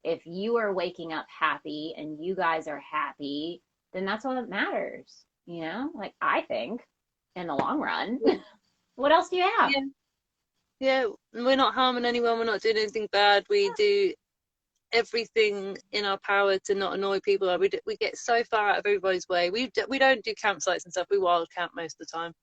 if you are waking up happy and you guys are happy, then that's all that matters, Like I think in the long run. Yeah, What else do you have? yeah, yeah. We're not harming anyone. We're not doing anything bad. We do everything in our power to not annoy people. Like, we get so far out of everybody's way. We don't do campsites and stuff. We wild camp most of the time.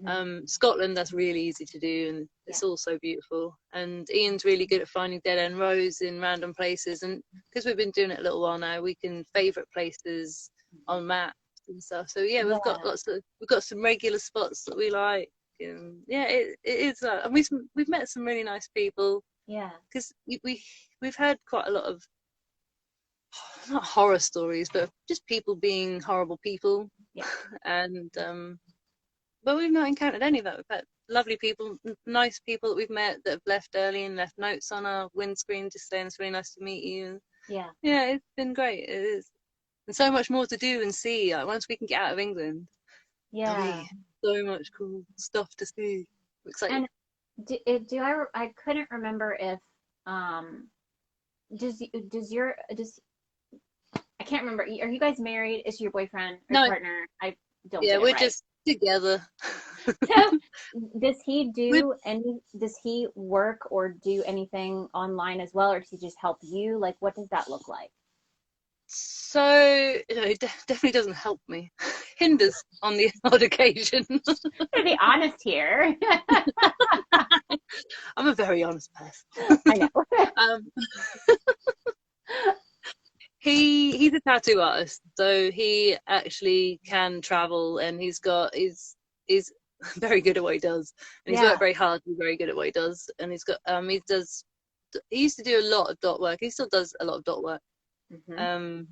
Hmm. Scotland, that's really easy to do, and Yeah. it's all so beautiful. And Ian's really good at finding dead end rows in random places, and because we've been doing it a little while now, we can favourite places on maps and stuff. So yeah, Yeah. we've got some regular spots that we like, and yeah, it is. And we've met some really nice people Yeah. because we've had quite a lot of not horror stories, but just people being horrible people. Yeah. And but we've not encountered any of that. We've had lovely people, nice people that we've met that have left early and left notes on our windscreen just saying it's really nice to meet you. Yeah. Yeah, it's been great. It is. And so much more to do and see. Like, once we can get out of England, there'll Yeah. be so much cool stuff to see. I'm excited. And I couldn't remember if um does I can't remember. Are you guys married? Is your boyfriend or No, partner? I don't yeah, get it we're right. just together. So, We're does he work or do anything online as well, or does he just help you? Like, what does that look like? so, it definitely doesn't help me. Hinders on the odd occasion. To be honest here. I'm a very honest person. I know. Um, he's a tattoo artist, so he actually can travel, and he's very good at what he does, and he's Yeah. worked very hard. He's very good at what he does, and he does he used to do a lot of dot work. He still does a lot of dot work. And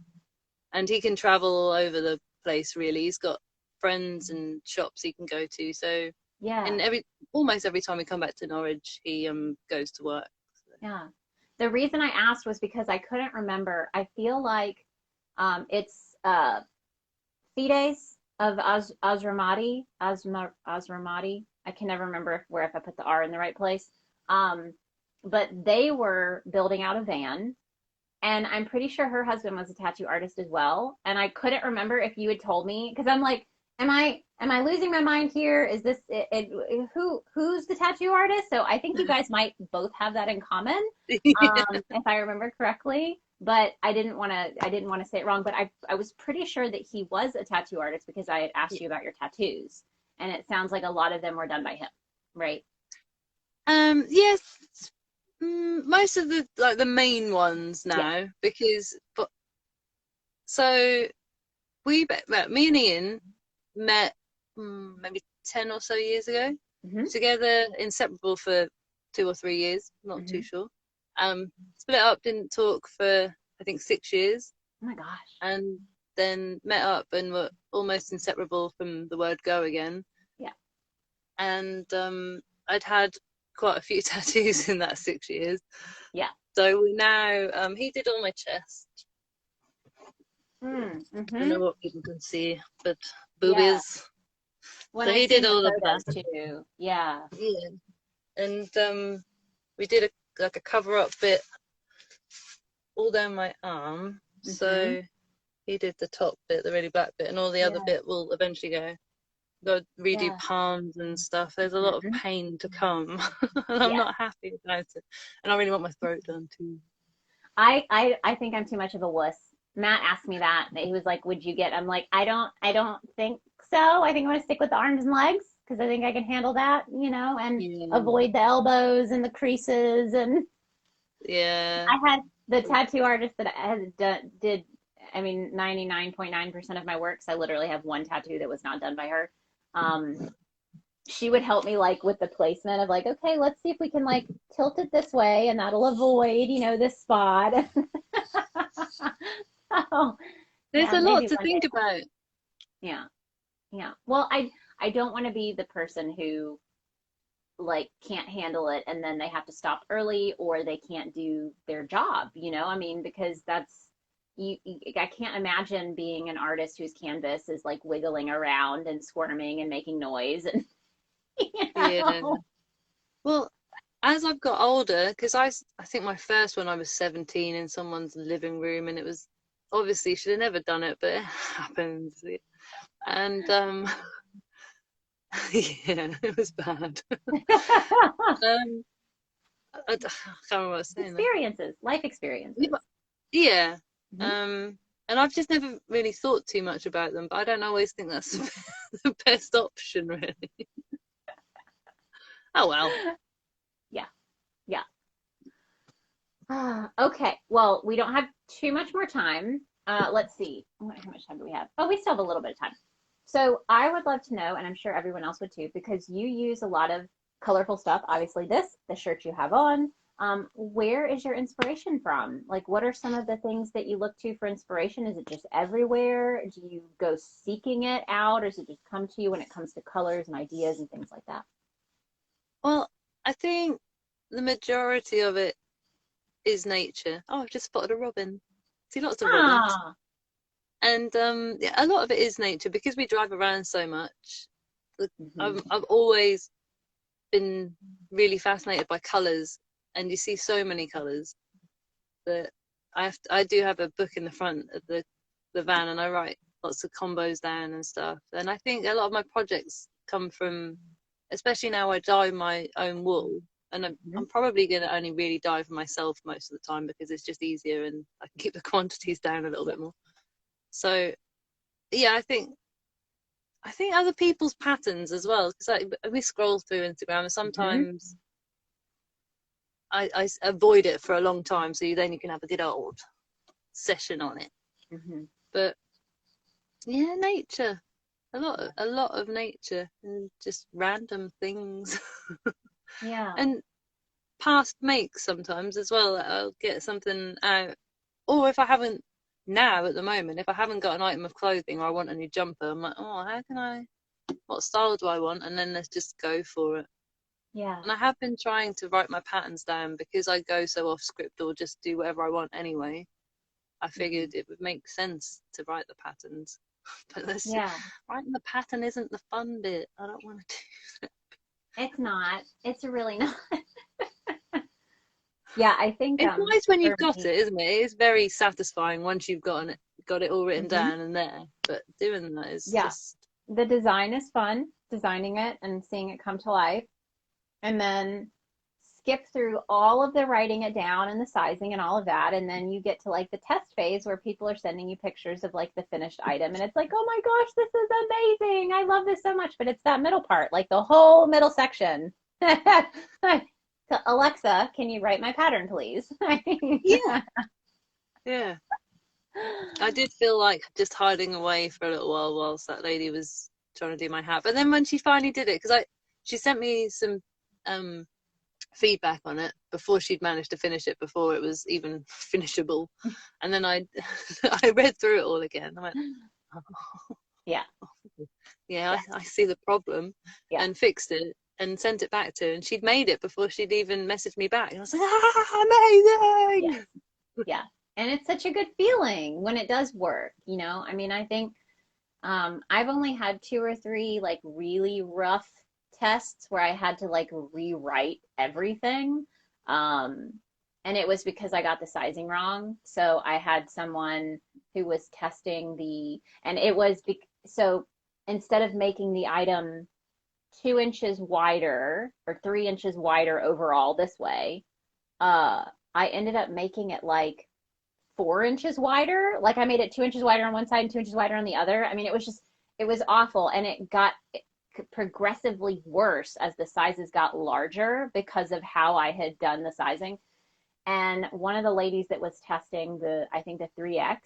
he can travel all over the place, really. He's got friends and shops he can go to. So Yeah. and almost every time we come back to Norwich, he goes to work. Yeah. The reason I asked was because I couldn't remember. I feel like it's Fides of Azramati. I can never remember if I put the R in the right place. But they were building out a van, and I'm pretty sure her husband was a tattoo artist as well. And I couldn't remember if you had told me, because I'm like, am I losing my mind here? Is this who's the tattoo artist? So I think you guys might both have that in common, if I remember correctly. But I didn't want to say it wrong. But I was pretty sure that he was a tattoo artist because I had asked you about your tattoos, and it sounds like a lot of them were done by him, right? Yes. Most of the main ones now, so me and Ian met maybe 10 or so years ago, together, inseparable for 2 or 3 years, not too sure. Split up, didn't talk for I think 6 years. Oh my gosh. And then met up and were almost inseparable from the word go again. Yeah. And I'd had quite a few tattoos in that 6 years. Yeah. So we now he did all my chest. I don't know what people can see, but boobies. When so I he did all of photos that too. Yeah. Yeah. And we did a cover up bit all down my arm. So he did the top bit, the really black bit, and all the other bit will eventually go. Got to redo palms and stuff. There's a lot of pain to come. And I'm not happy about it. And I really want my throat done too. I think I'm too much of a wuss. Matt asked me that. He was like, "Would you get?" I'm like, I don't think so. I think I'm gonna stick with the arms and legs because I think I can handle that, and avoid the elbows and the creases. And I had the tattoo artist that did. I mean, 99.9% of my works, I literally have one tattoo that was not done by her. She would help me like with the placement of like, okay, let's see if we can like tilt it this way and that'll avoid, this spot. There's a lot to think about. Yeah. Well, I don't want to be the person who like can't handle it and then they have to stop early or they can't do their job, I mean, because that's I can't imagine being an artist whose canvas is like wiggling around and squirming and making noise and Yeah. Well, as I've got older, because I think my first one I was 17 in someone's living room, and it was obviously should have never done it, but it happens. And yeah, it was bad. I can't remember what I was saying. Life experiences. Yeah. And I've just never really thought too much about them, but I don't always think that's the best option, really. Oh well. Yeah. Okay. Well, we don't have too much more time. Let's see. How much time do we have? Oh, we still have a little bit of time. So I would love to know, and I'm sure everyone else would too, because you use a lot of colorful stuff. Obviously, the shirt you have on. Where is your inspiration from? Like, what are some of the things that you look to for inspiration? Is it just everywhere? Do you go seeking it out, or does it just come to you when it comes to colors and ideas and things like that? Well, I think the majority of it is nature. Oh, I've just spotted a robin. See lots of robins. And a lot of it is nature because we drive around so much. I've always been really fascinated by colours, and you see so many colours that I do have a book in the front of the van, and I write lots of combos down and stuff. And I think a lot of my projects come from, especially now I dye my own wool, and I'm probably going to only really dye for myself most of the time because it's just easier and I can keep the quantities down a little bit more. So yeah, I think other people's patterns as well, because we scroll through Instagram and sometimes I avoid it for a long time, so then you can have a good old session on it. But yeah, nature, a lot of nature and just random things. Yeah. And past makes sometimes as well. I'll get something out, or if I haven't now at the moment, if I haven't got an item of clothing or I want a new jumper, I'm like, oh, what style do I want? And then let's just go for it. Yeah. And I have been trying to write my patterns down because I go so off script or just do whatever I want anyway. I figured it would make sense to write the patterns. But writing the pattern isn't the fun bit. I don't want to do that. It's not. It's really not. Yeah, I think it's nice when you've got me, it, isn't it? It's very satisfying once you've got it all written down and there. But doing that is just the design is fun, designing it and seeing it come to life. And then skip through all of the writing it down and the sizing and all of that. And then you get to like the test phase where people are sending you pictures of like the finished item. And it's like, oh my gosh, this is amazing. I love this so much. But it's that middle part, like the whole middle section. So Alexa, can you write my pattern, please? Yeah. Yeah. I did feel like just hiding away for a little while whilst that lady was trying to do my hat. But then when she finally did it, because she sent me some feedback on it before she'd managed to finish it, before it was even finishable. And then I read through it all again. I went, oh. Yeah, I see the problem and fixed it and sent it back to her. And she'd made it before she'd even messaged me back. And I was like, amazing! Yeah. And it's such a good feeling when it does work, you know? I mean, I think I've only had 2 or 3 like really rough tests where I had to like rewrite everything. And it was because I got the sizing wrong. So I had someone who was testing and it was, so instead of making the item 2 inches wider or 3 inches wider overall this way, I ended up making it like 4 inches wider. Like I made it 2 inches wider on one side and 2 inches wider on the other. I mean, it was awful. And it got progressively worse as the sizes got larger because of how I had done the sizing. And one of the ladies that was testing I think the 3X,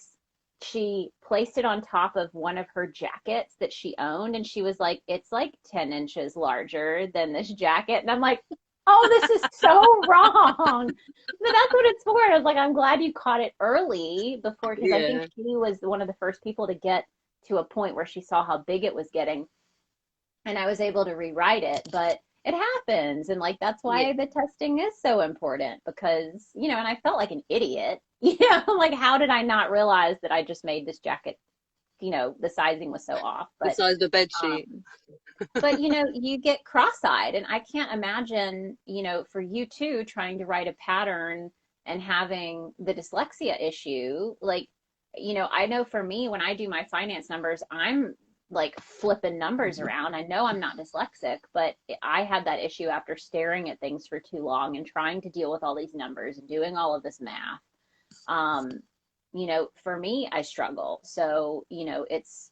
she placed it on top of one of her jackets that she owned. And she was like, it's like 10 inches larger than this jacket. And I'm like, oh, this is so wrong. But that's what it's for. I was like, I'm glad you caught it early before, because I think she was one of the first people to get to a point where she saw how big it was getting. And I was able to rewrite it, but it happens. And like, that's why the testing is so important, because, you know, and I felt like an idiot, you know, like, how did I not realize that I just made this jacket, you know, the sizing was so off. But, the size of the bed sheet. But, you know, you get cross-eyed, and I can't imagine, you know, for you too, trying to write a pattern and having the dyslexia issue. Like, you know, I know for me, when I do my finance numbers, I'm like flipping numbers around. I know I'm not dyslexic, but I had that issue after staring at things for too long and trying to deal with all these numbers and doing all of this math. You know, for me, I struggle. So, you know, it's,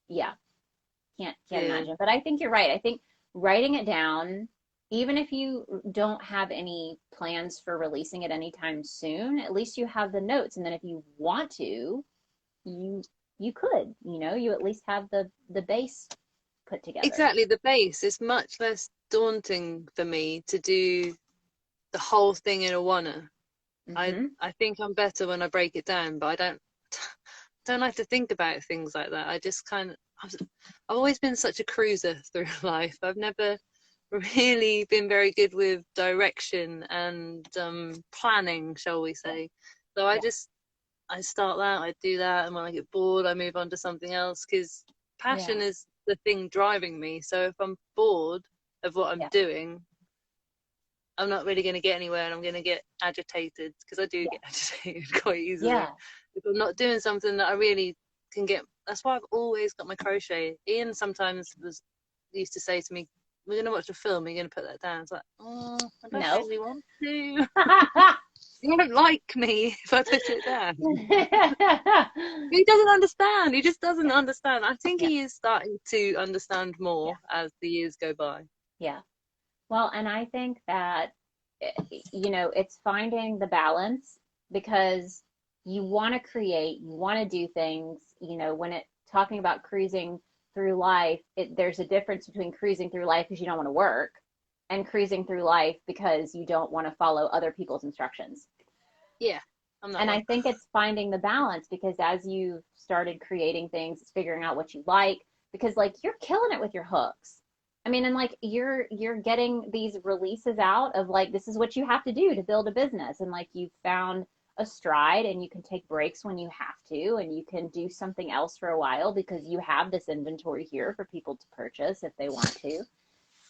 can't imagine. But I think you're right. I think writing it down, even if you don't have any plans for releasing it anytime soon, at least you have the notes. And then if you want to, you could, you know, you at least have the base put together. Exactly, the base is much less daunting for me to do the whole thing in a oneer. I think I'm better when I break it down, but I don't like to think about things like that. I just I've always been such a cruiser through life. I've never really been very good with direction and planning, shall we say. So I start that, I do that, and when I get bored, I move on to something else, because passion is the thing driving me. So if I'm bored of what I'm doing, I'm not really going to get anywhere, and I'm going to get agitated, because I do get agitated quite easily. If I'm not doing something that I really can get, that's why I've always got my crochet. Ian sometimes used to say to me, we're going to watch a film, are you going to put that down? It's like, oh, I don't really want to. You won't like me if I put it down. He doesn't understand. He just doesn't understand. I think he is starting to understand more as the years go by. Yeah. Well, and I think that, you know, it's finding the balance, because you want to create, you want to do things, you know, when talking about cruising through life, there's a difference between cruising through life because you don't want to work, and cruising through life because you don't want to follow other people's instructions. Yeah, I'm that And one. I think it's finding the balance, because as you've started creating things, it's figuring out what you like, because like you're killing it with your hooks. I mean, and like you're getting these releases out of like, this is what you have to do to build a business, and like you've found a stride, and you can take breaks when you have to, and you can do something else for a while because you have this inventory here for people to purchase if they want to.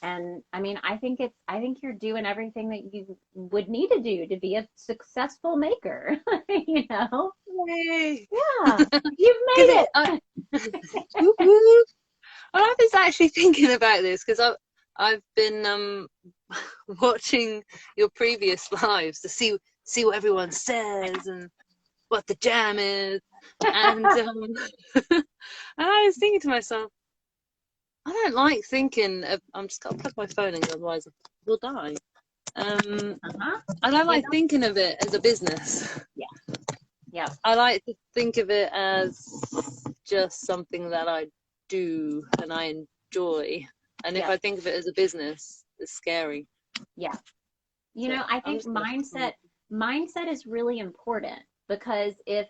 And I mean, I think you're doing everything that you would need to do to be a successful maker. You know? Yay! Yeah, you've Because made it. Woo-hoo. Well, I was actually thinking about this because I've been watching your previous lives to see what everyone says and what the jam is, and and I was thinking to myself, I don't like thinking of, I'm just gonna plug my phone in, otherwise we'll die. Uh-huh. I don't Yeah, like thinking of it as a business. yeah, yeah, I like to think of it as just something that I do and I enjoy. And if yeah, I think of it as a business, it's scary. yeah. You So know, I I'm think just gonna. mindset is really important, because if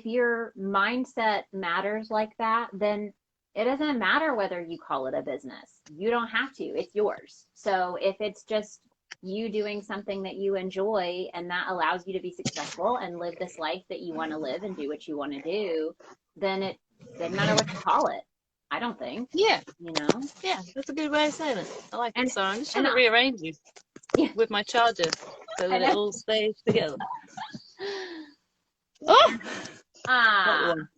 your mindset matters like that, then it doesn't matter whether you call it a business. You don't have to. It's yours. So if it's just you doing something that you enjoy and that allows you to be successful and live this life that you want to live and do what you want to do, then it doesn't matter what you call it. I don't think, Yeah, you know. yeah, that's a good way of saying it. I like And it. So I'm just trying and to rearrange you yeah, with my charger so I that it know. all stays together. Oh, that Ah, one.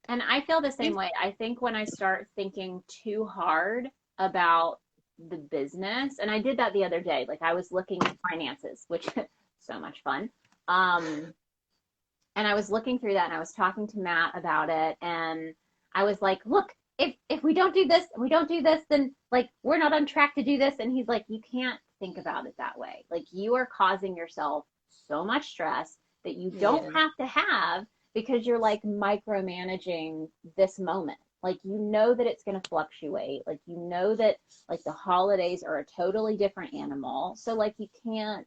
and I feel the same way. I think when I start thinking too hard about the business, and I did that the other day, like I was looking at finances, which so much fun. Um, and I was looking through that, and I was talking to Matt about it, and I was like, look, if we don't do this, we don't do this, then like we're not on track to do this. And he's like, you can't think about it that way. Like you are causing yourself so much stress that you don't Yeah, have to have, because you're like micromanaging this moment. Like you know that it's going to fluctuate. Like you know that like the holidays are a totally different animal. So like you can't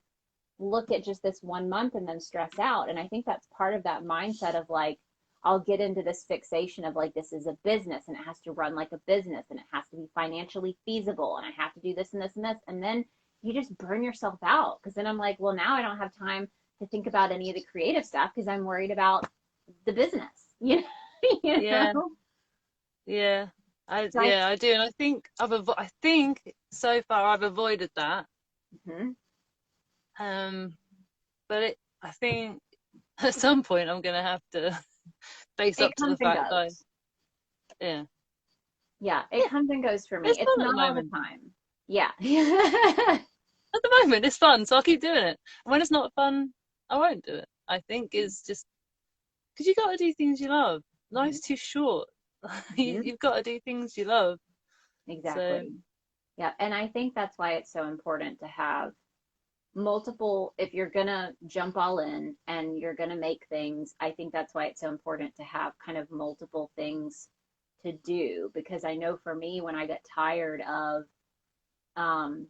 look at just this 1 month and then stress out. And I think that's part of that mindset of like, I'll get into this fixation of like, this is a business and it has to run like a business and it has to be financially feasible and I have to do this and this and this. And then you just burn yourself out, because then I'm like, well, now I don't have time to think about any of the creative stuff because I'm worried about the business, you know? You yeah, know? yeah. So I, I do, and I think I think so far I've avoided that. mhm. Um, but I think at some point I'm gonna have to face It up to the comes and fact that goes. yeah, Yeah, it yeah, comes and goes for me. it's It's fun at the not all the moment. time. Yeah. At the moment, it's fun, so I'll keep doing it. And when it's not fun, I won't do it. I think it's just because you got to do things you love. Mhm. Life's too short. Mhm. You've got to do things you love. So Exactly. Yeah, and I think that's why it's so important to have multiple, if you're gonna jump all in and you're gonna make things, I think that's why it's so important to have kind of multiple things to do. Because I know for me, when I get tired of um,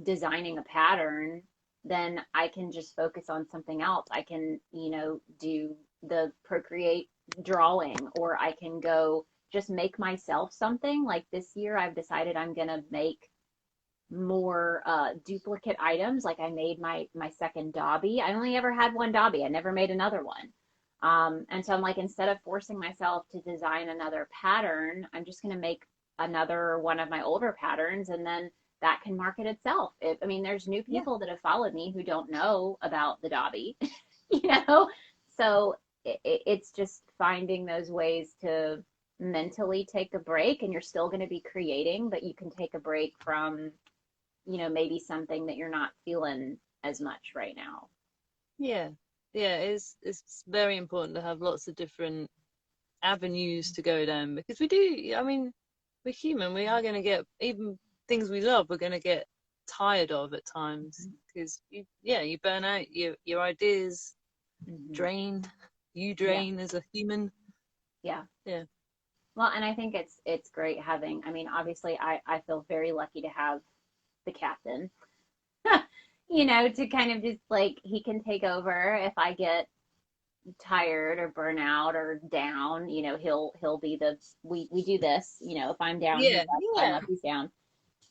designing a pattern, then I can just focus on something else. I can, you know, do the Procreate drawing, or I can go just make myself something. Like this year, I've decided I'm gonna make more duplicate items. Like I made my second Dobby. I only ever had one Dobby. I never made another one. And so I'm like, instead of forcing myself to design another pattern, I'm just gonna make another one of my older patterns, and then that can market itself. I mean, there's new yeah, people that have followed me who don't know about the Dobby, you know. So it's just finding those ways to mentally take a break, and you're still going to be creating, but you can take a break from, you know, maybe something that you're not feeling as much right now. yeah, yeah. It's very important to have lots of different avenues to go down because we do. I mean, we're human. We are going to get even things we love. We're going to get tired of at times because you burn out. Your ideas Mm-hmm. drain. You Yeah, drain as a human. yeah. Yeah, Well, and I think it's great having. I mean, obviously, I feel very lucky to have the captain, you know, to kind of just like, he can take over if I get tired or burn out or down, you know, he'll be the, we do this, you know, if I'm down, he's Yeah, up, if I'm yeah, up, he's down.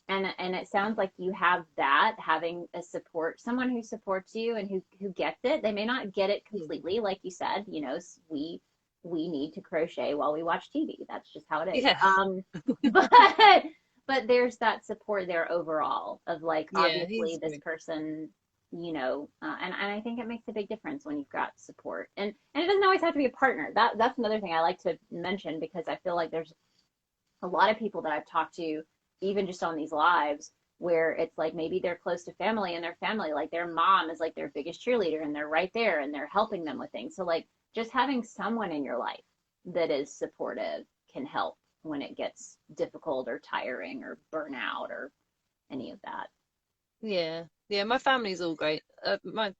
And it sounds like you have that, having a support, someone who supports you and who gets it. They may not get it completely, like you said, you know, we need to crochet while we watch TV. That's just how it is. yeah, But but there's that support there overall of like, yeah. obviously He's this great. person, you know, and I think it makes a big difference when you've got support. And it doesn't always have to be a partner. That's another thing I like to mention, because I feel like there's a lot of people that I've talked to, even just on these lives, where it's like maybe they're close to family, and their family, like their mom is like their biggest cheerleader, and they're right there and they're helping them with things. So like, just having someone in your life that is supportive can help when it gets difficult or tiring or burnout or any of that. Yeah, yeah. My family's all great. My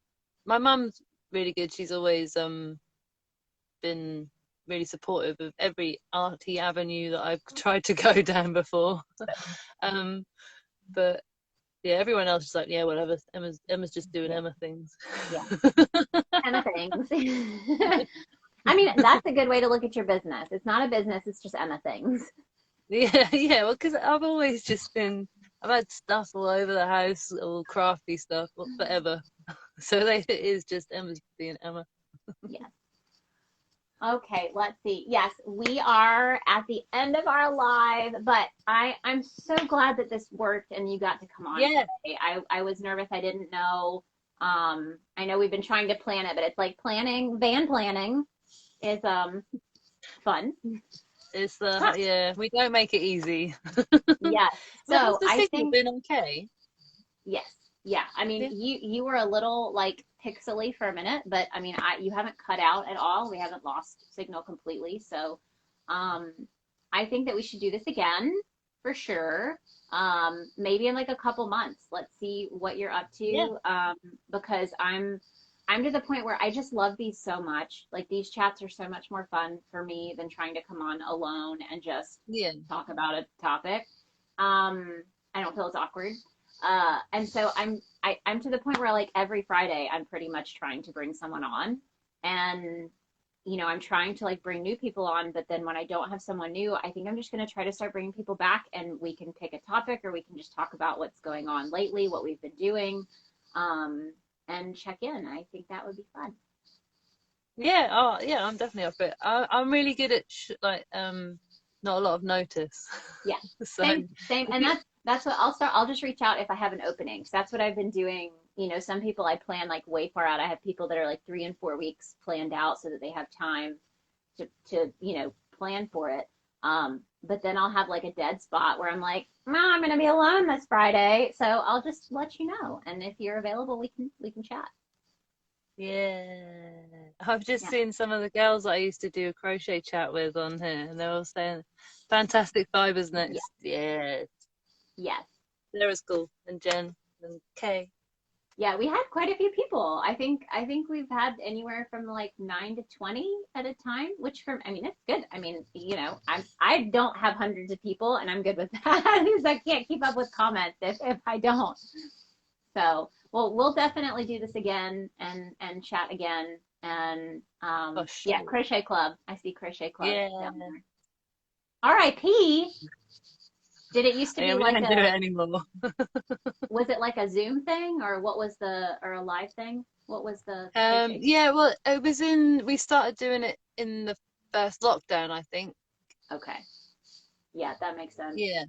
mum's really good. She's always been really supportive of every arty avenue that I've tried to go down before. um, but yeah, everyone else is like, yeah, whatever. Emma's just doing Yeah. Emma things. Yeah. Emma things. I mean, that's a good way to look at your business. It's not a business, it's just Emma things. Yeah, yeah. Well, because I've always just been, I've had stuff all over the house, all crafty stuff, forever. So it is just Emma's being Emma. Yes. Okay, let's see. Yes, we are at the end of our live, but I'm so glad that this worked and you got to come on Yeah, today. I was nervous. I didn't know. I know we've been trying to plan it, but it's like van planning is fun. it's yeah. We don't make it easy. Yes. But has So the I signal think been okay? yes. Yeah. I mean, Yeah. you were a little like pixely for a minute, but I mean, you haven't cut out at all. We haven't lost signal completely. So, um, I think that we should do this again for sure. Maybe in like a couple months. Let's see what you're up Yeah. to. Because I'm to the point where I just love these so much. Like, these chats are so much more fun for me than trying to come on alone and just Yeah. talk about a topic. I don't feel as awkward. And so I'm to the point where like every Friday I'm pretty much trying to bring someone on, and you know, I'm trying to like bring new people on, but then when I don't have someone new, I think I'm just going to try to start bringing people back, and we can pick a topic, or we can just talk about what's going on lately, what we've been doing, and check in. I think that would be fun. Yeah. Oh, yeah. I'm definitely up for it. I'm really good at not a lot of notice. Yeah. So Same. if And you, that's what I'll start. I'll just reach out if I have an opening. So that's what I've been doing. You know, some people I plan like way far out. I have people that are like 3 and 4 weeks planned out so that they have time to you know, plan for it. But then I'll have like a dead spot where I'm like, no, I'm gonna be alone this Friday, so I'll just let you know. And if you're available, we can chat. yeah. I've just Yeah. seen some of the girls that I used to do a crochet chat with on here, and they're all saying fantastic fibers Yeah. next. Yeah. Yes. Sarah's cool, and Jen and Kay. Yeah, we had quite a few people. I think we've had anywhere from like 9 to 20 at a time, which for I mean, it's good. I mean, you know, I don't have hundreds of people, and I'm good with that because I can't keep up with comments if I don't. So, well, we'll definitely do this again and chat again. And For yeah, sure. Crochet Club. I see Crochet Club Yeah. down there. R.I.P. Did it used to Yeah, be we like don't do it anymore. was it like a Zoom thing, or what was or a live thing? What was the crochet? Yeah, well, we started doing it in the first lockdown, I think. Okay. Yeah, that makes sense. Yeah.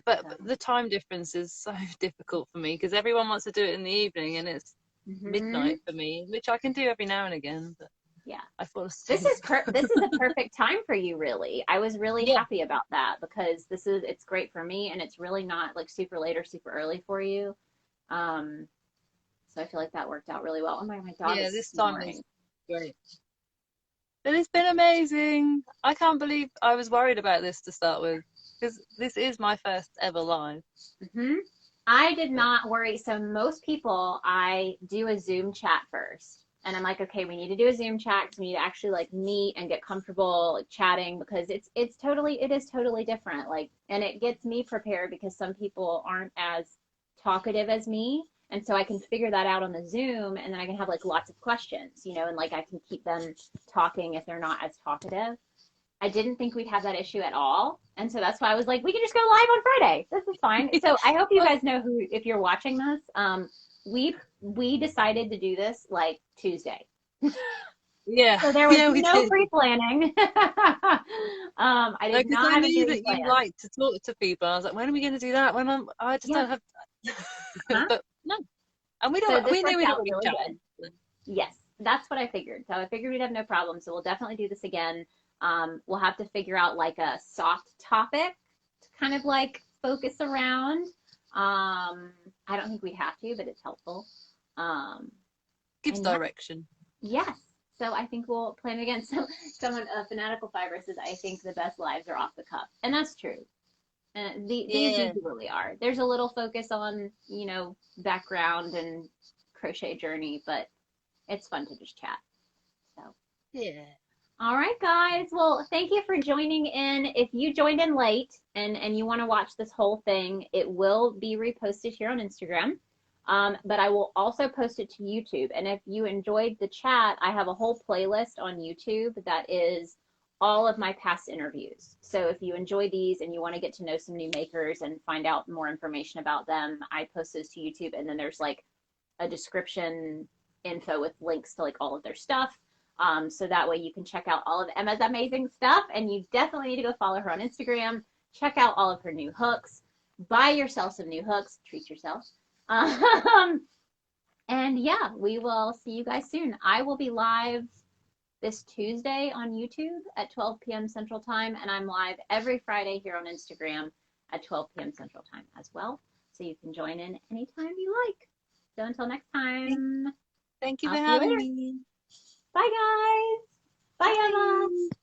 But So, the time difference is so difficult for me because everyone wants to do it in the evening and it's hmm midnight for me, which I can do every now and again, but yeah. I fall This asleep. is this is a perfect time for you, really. I was really Yeah. happy about that because it's great for me, and it's really not like super late or super early for you. Um, so I feel like that worked out really well. Oh my dog Yeah, is this time is snoring. great. But it's been amazing. I can't believe I was worried about this to start with because this is my first ever live. I did But not worry. So most people, I do a Zoom chat first. And I'm like, okay, we need to do a Zoom chat because we need to actually like meet and get comfortable like chatting, because it is totally different. Like, and it gets me prepared because some people aren't as talkative as me. And so I can figure that out on the Zoom, and then I can have like lots of questions, you know, and like I can keep them talking if they're not as talkative. I didn't think we'd have that issue at all. And so that's why I was like, we can just go live on Friday. This is fine. So I hope you guys know who, if you're watching this, we decided to do this like Tuesday. Yeah. So there was Yeah, we no did. pre-planning. I did Because not I have a knew game that you plan. like to talk to people. I was like, when are we going to do that? I just Yeah. don't have. Huh? But no, and we So don't. this We knew worked we'd out already really chatted. good. Yes, that's what I figured. So I figured we'd have no problem. So we'll definitely do this again. We'll have to figure out like a soft topic to kind of like focus around. I don't think we'd have to, but it's helpful. Gives And yeah, direction. yes. So I think we'll plan again. So someone, Fanatical Fiber says, I think the best lives are off the cuff. And that's true. These Yeah. usually are. There's a little focus on, you know, background and crochet journey, but it's fun to just chat. So, Yeah. all right, guys. Well, thank you for joining in. If you joined in late and you want to watch this whole thing, it will be reposted here on Instagram. But I will also post it to YouTube. And if you enjoyed the chat, I have a whole playlist on YouTube that is all of my past interviews. So if you enjoy these and you want to get to know some new makers and find out more information about them, I post those to YouTube. And then there's like a description info with links to like all of their stuff. So that way you can check out all of Emma's amazing stuff. And you definitely need to go follow her on Instagram. Check out all of her new hooks. Buy yourself some new hooks. Treat yourself. And yeah, we will see you guys soon. I will be live this Tuesday on YouTube at 12 p.m. Central Time, and I'm live every Friday here on Instagram at 12 p.m. Central Time as well. So you can join in anytime you like. So until next time, Thank you I'll for see you having later. me. Bye, guys. Bye, Emma. Bye.